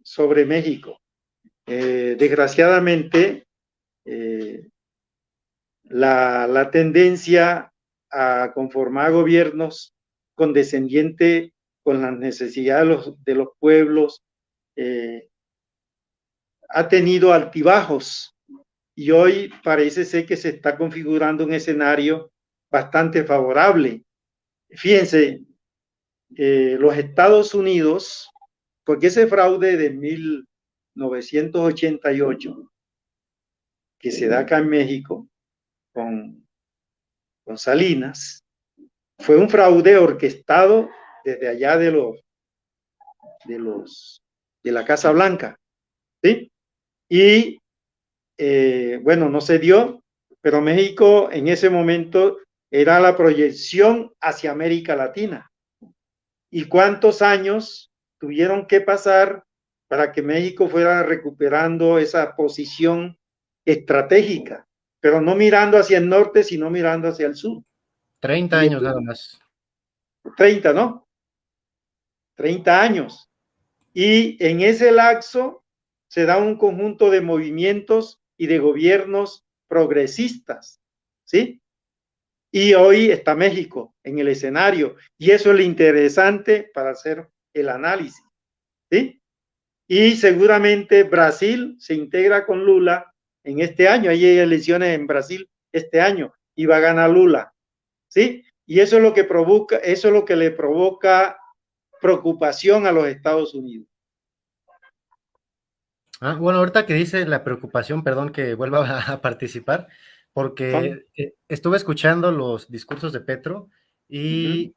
sobre México. Desgraciadamente, la tendencia a conformar gobiernos condescendientes con las necesidades de los pueblos ha tenido altibajos y hoy parece ser que se está configurando un escenario bastante favorable fíjense, los Estados Unidos, porque ese fraude de 1988 que se da acá en México con Salinas, fue un fraude orquestado desde allá de la Casa Blanca, ¿sí? Y bueno, no se dio, pero México en ese momento era la proyección hacia América Latina. ¿Y cuántos años tuvieron que pasar para que México fuera recuperando esa posición estratégica, pero no mirando hacia el norte, sino mirando hacia el sur? 30 años nada más. 30, ¿no? 30 años. Y en ese lapso se da un conjunto de movimientos y de gobiernos progresistas, ¿sí? Y hoy está México en el escenario, y eso es lo interesante para hacer el análisis, ¿sí? Y seguramente Brasil se integra con Lula en este año, hay elecciones en Brasil este año, y va a ganar Lula, ¿sí? Y eso es lo que provoca, eso es lo que le provoca preocupación a los Estados Unidos. Bueno, ahorita que dice la preocupación, perdón que vuelva a participar, porque estuve escuchando los discursos de Petro y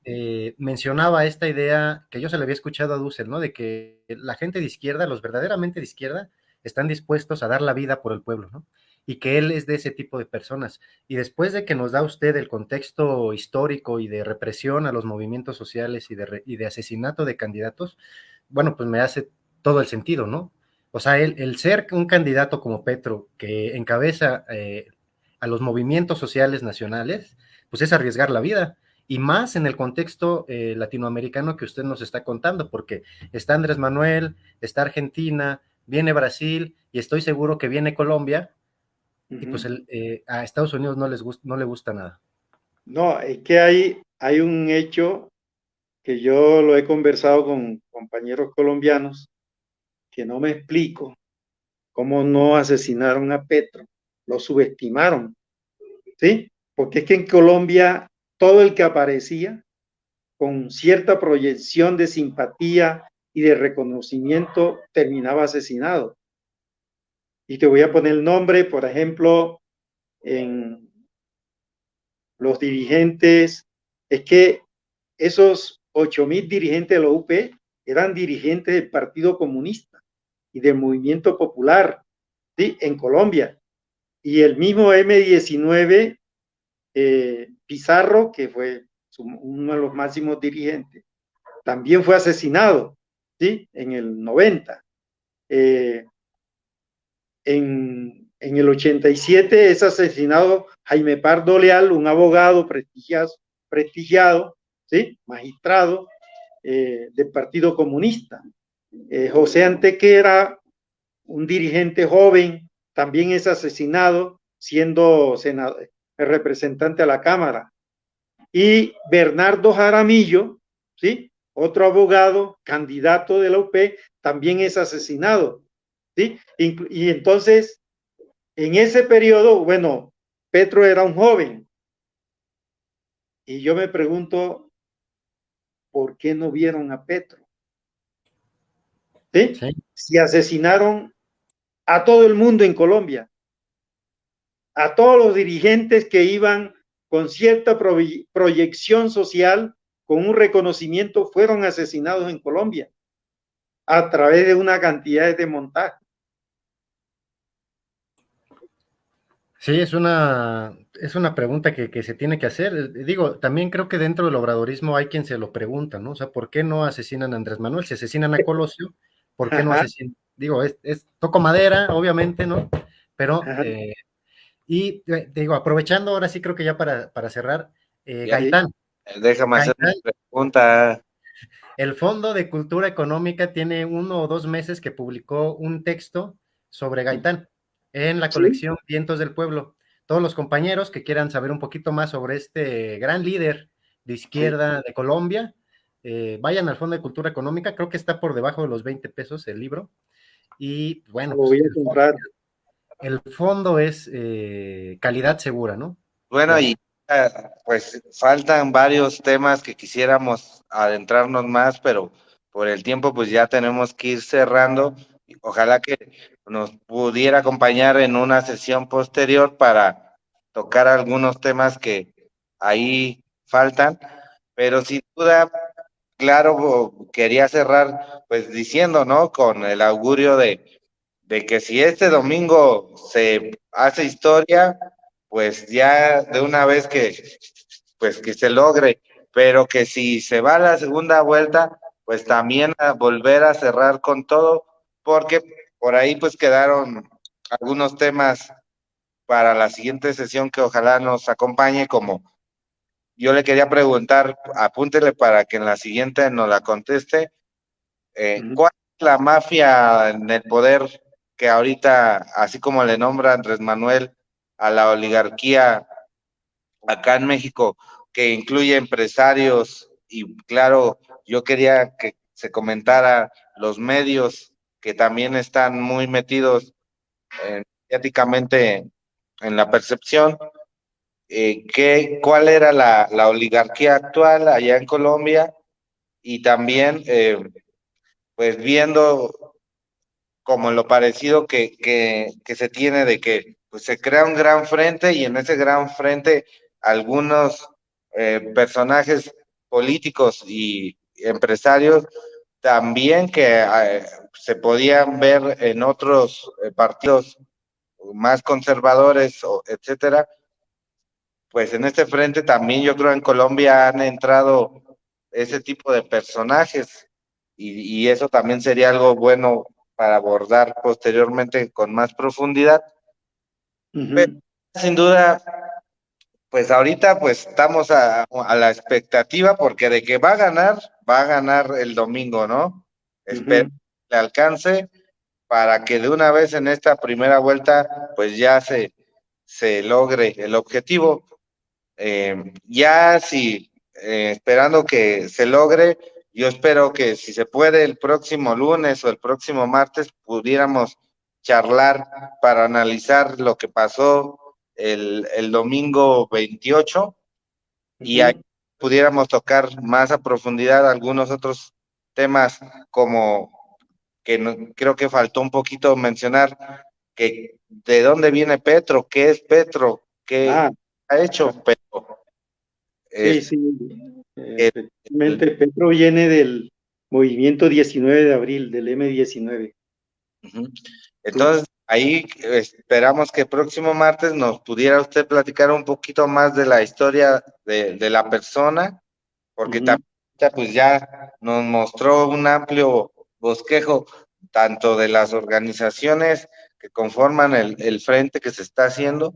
mencionaba esta idea que yo se le había escuchado a Dussel, ¿no? De que la gente de izquierda, los verdaderamente de izquierda, están dispuestos a dar la vida por el pueblo, ¿no? Y que él es de ese tipo de personas. Y después de que nos da usted el contexto histórico y de represión a los movimientos sociales y de asesinato de candidatos, bueno, pues me hace todo el sentido, ¿no? O sea, el ser un candidato como Petro, que encabeza a los movimientos sociales nacionales, pues es arriesgar la vida. Y más en el contexto latinoamericano que usted nos está contando, porque está Andrés Manuel, está Argentina, viene Brasil, y estoy seguro que viene Colombia, y pues a Estados Unidos no le gusta nada. No, es que hay un hecho que yo lo he conversado con compañeros colombianos, que no me explico cómo no asesinaron a Petro, lo subestimaron, ¿sí? Porque es que en Colombia todo el que aparecía con cierta proyección de simpatía y de reconocimiento terminaba asesinado. Y te voy a poner el nombre, por ejemplo, en los dirigentes, es que esos 8.000 dirigentes de la UP eran dirigentes del Partido Comunista y del Movimiento Popular, ¿sí? En Colombia. Y el mismo M19, Pizarro, que fue uno de los máximos dirigentes, también fue asesinado, ¿sí? En el 90. En el 87 es asesinado Jaime Pardo Leal, un abogado prestigiado, ¿sí? Magistrado del Partido Comunista. José Antequera, un dirigente joven, también es asesinado siendo representante a la Cámara. Y Bernardo Jaramillo, ¿sí? Otro abogado, candidato de la UP, también es asesinado, ¿sí? Y entonces, en ese periodo, bueno, Petro era un joven. Y yo me pregunto, ¿por qué no vieron a Petro? ¿Sí? Sí. Si asesinaron a todo el mundo en Colombia, a todos los dirigentes que iban con cierta proyección social, con un reconocimiento, fueron asesinados en Colombia a través de una cantidad de montajes. Sí, es una pregunta que se tiene que hacer. Digo, también creo que dentro del obradorismo hay quien se lo pregunta, ¿no? O sea, ¿por qué no asesinan a Andrés Manuel? Si asesinan a Colosio, ¿por qué no asesinan? Digo, toco madera, obviamente, ¿no? Pero, digo, aprovechando ahora sí creo que ya para cerrar, Gaitán. Déjame hacer una pregunta. El Fondo de Cultura Económica tiene 1 o 2 meses que publicó un texto sobre Gaitán en la colección Vientos del Pueblo. Todos los compañeros que quieran saber un poquito más sobre este gran líder de izquierda de Colombia, vayan al Fondo de Cultura Económica, creo que está por debajo de los 20 pesos el libro. Y bueno, lo voy a comprar. El fondo es calidad segura, ¿no? Bueno, y Pues faltan varios temas que quisiéramos adentrarnos más, pero por el tiempo pues ya tenemos que ir cerrando. Ojalá que nos pudiera acompañar en una sesión posterior para tocar algunos temas que ahí faltan, pero sin duda, claro, quería cerrar pues diciendo, ¿no? Con el augurio de que si este domingo se hace historia, pues ya de una vez pues que se logre, pero que si se va a la segunda vuelta, pues también a volver a cerrar con todo, porque por ahí pues quedaron algunos temas para la siguiente sesión que ojalá nos acompañe, como yo le quería preguntar, apúntele para que en la siguiente nos la conteste. ¿Cuál es la mafia en el poder que ahorita, así como le nombra Andrés Manuel a la oligarquía acá en México, que incluye empresarios y claro, yo quería que se comentara los medios que también están muy metidos mediáticamente en la percepción, cuál era la oligarquía actual allá en Colombia y también pues viendo como lo parecido que se tiene de que pues, se crea un gran frente y en ese gran frente algunos personajes políticos y empresarios también que se podían ver en otros partidos más conservadores, etcétera, pues en este frente también yo creo en Colombia han entrado ese tipo de personajes y eso también sería algo bueno para abordar posteriormente con más profundidad. Pero sin duda, pues ahorita pues estamos a la expectativa porque de que va a ganar el domingo, ¿no? Espero que le alcance para que de una vez en esta primera vuelta pues ya se logre el objetivo. Ya si esperando que se logre, yo espero que si se puede el próximo lunes o el próximo martes pudiéramos charlar para analizar lo que pasó el domingo 28 y ahí pudiéramos tocar más a profundidad algunos otros temas como que creo que faltó un poquito mencionar que de dónde viene Petro, qué es Petro, qué ha hecho, pero sí, sí, efectivamente, Petro viene del movimiento 19 de abril, del M19. Entonces, ahí esperamos que el próximo martes nos pudiera usted platicar un poquito más de la historia de la persona, porque también pues ya nos mostró un amplio bosquejo tanto de las organizaciones que conforman el frente que se está haciendo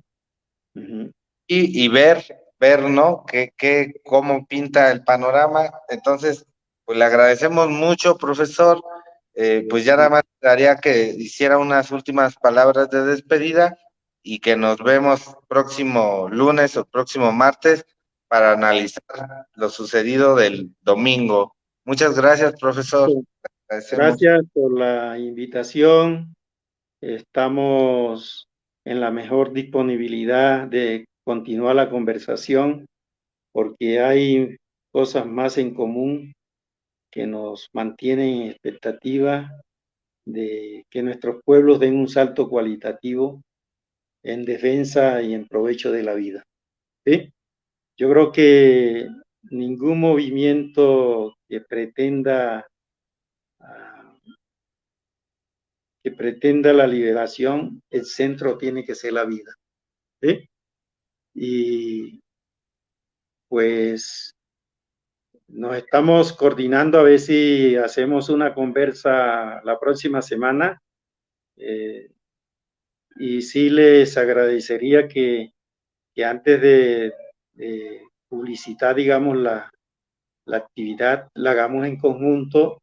y ver, ¿no? Cómo pinta el panorama. Entonces, pues le agradecemos mucho, profesor. Pues ya nada más daría que hiciera unas últimas palabras de despedida y que nos vemos próximo lunes o próximo martes para analizar lo sucedido del domingo. Muchas gracias, profesor. Gracias por la invitación. Estamos en la mejor disponibilidad de continuar la conversación porque hay cosas más en común que nos mantienen en expectativa de que nuestros pueblos den un salto cualitativo en defensa y en provecho de la vida. ¿Sí? Yo creo que ningún movimiento que pretenda la liberación, el centro tiene que ser la vida. ¿Sí? Y pues nos estamos coordinando a ver si hacemos una conversa la próxima semana. Y sí les agradecería que antes de publicitar, digamos, la actividad, la hagamos en conjunto,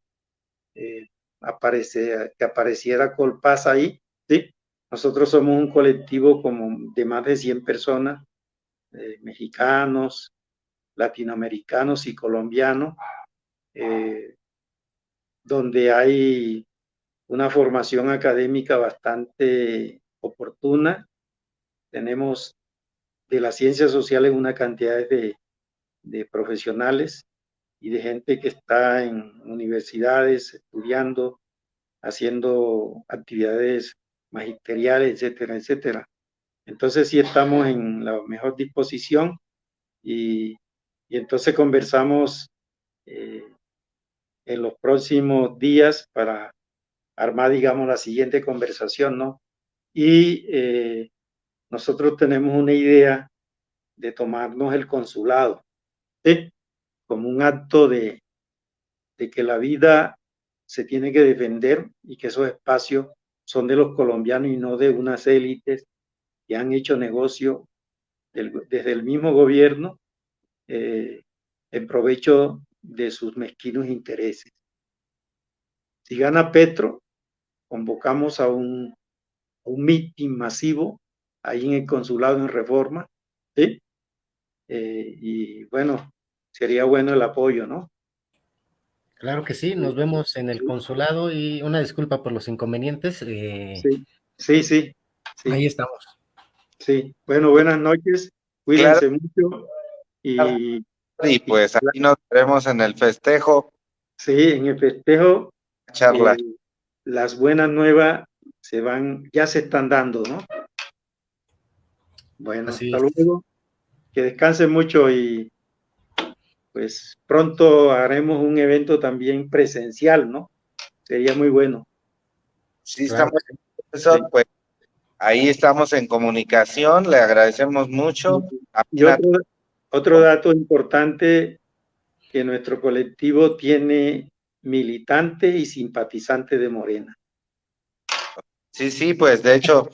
que apareciera Colpaz ahí, ¿sí? Nosotros somos un colectivo como de más de 100 personas, mexicanos, latinoamericanos y colombianos, donde hay una formación académica bastante oportuna. Tenemos las ciencias sociales una cantidad de profesionales y de gente que está en universidades estudiando, haciendo actividades magisteriales, etcétera, etcétera. Entonces sí estamos en la mejor disposición y entonces conversamos en los próximos días para armar, digamos, la siguiente conversación, ¿no? Y nosotros tenemos una idea de tomarnos el consulado, ¿sí? Como un acto de que la vida se tiene que defender y que esos espacios son de los colombianos y no de unas élites que han hecho negocio desde el mismo gobierno en provecho de sus mezquinos intereses. Si gana Petro, convocamos a un mitin masivo ahí en el consulado en Reforma, ¿sí? Y bueno, sería bueno el apoyo, ¿no? Claro que sí, nos vemos en el consulado y una disculpa por los inconvenientes. Sí, sí, sí, Ahí sí, estamos. sí. Bueno, buenas noches, Claro, cuídense mucho y pues aquí nos veremos en el festejo, sí, en el festejo charla. las buenas nuevas ya se están dando, ¿no? Bueno, Así hasta es. luego, que descansen mucho y pues pronto haremos un evento también presencial, ¿no? Sería muy bueno. Sí, Claro estamos, que sí. profesor, Sí. pues ahí estamos en comunicación, le agradecemos mucho. Y otro dato importante, que nuestro colectivo tiene militante y simpatizante de Morena. Sí, sí, pues de hecho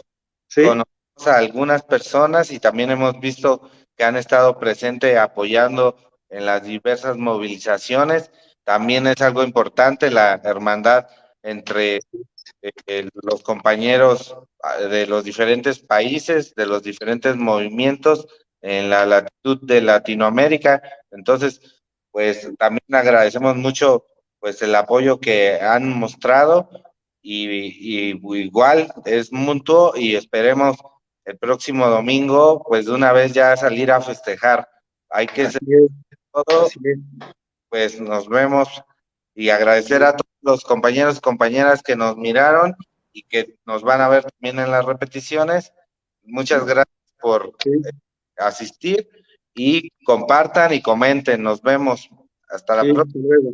¿Sí? conocemos a algunas personas y también hemos visto que han estado presentes apoyando en las diversas movilizaciones. También es algo importante la hermandad entre los compañeros de los diferentes países, de los diferentes movimientos en la latitud de Latinoamérica. Entonces, pues también agradecemos mucho pues el apoyo que han mostrado y igual es mutuo y esperemos el próximo domingo pues de una vez ya salir a festejar. Hay que hacer Así es, todo, así es. pues nos vemos y agradecer a todos los compañeros y compañeras que nos miraron y que nos van a ver también en las repeticiones. Muchas gracias por Sí, asistir y compartan y comenten. Nos vemos. Hasta la sí, próxima. luego.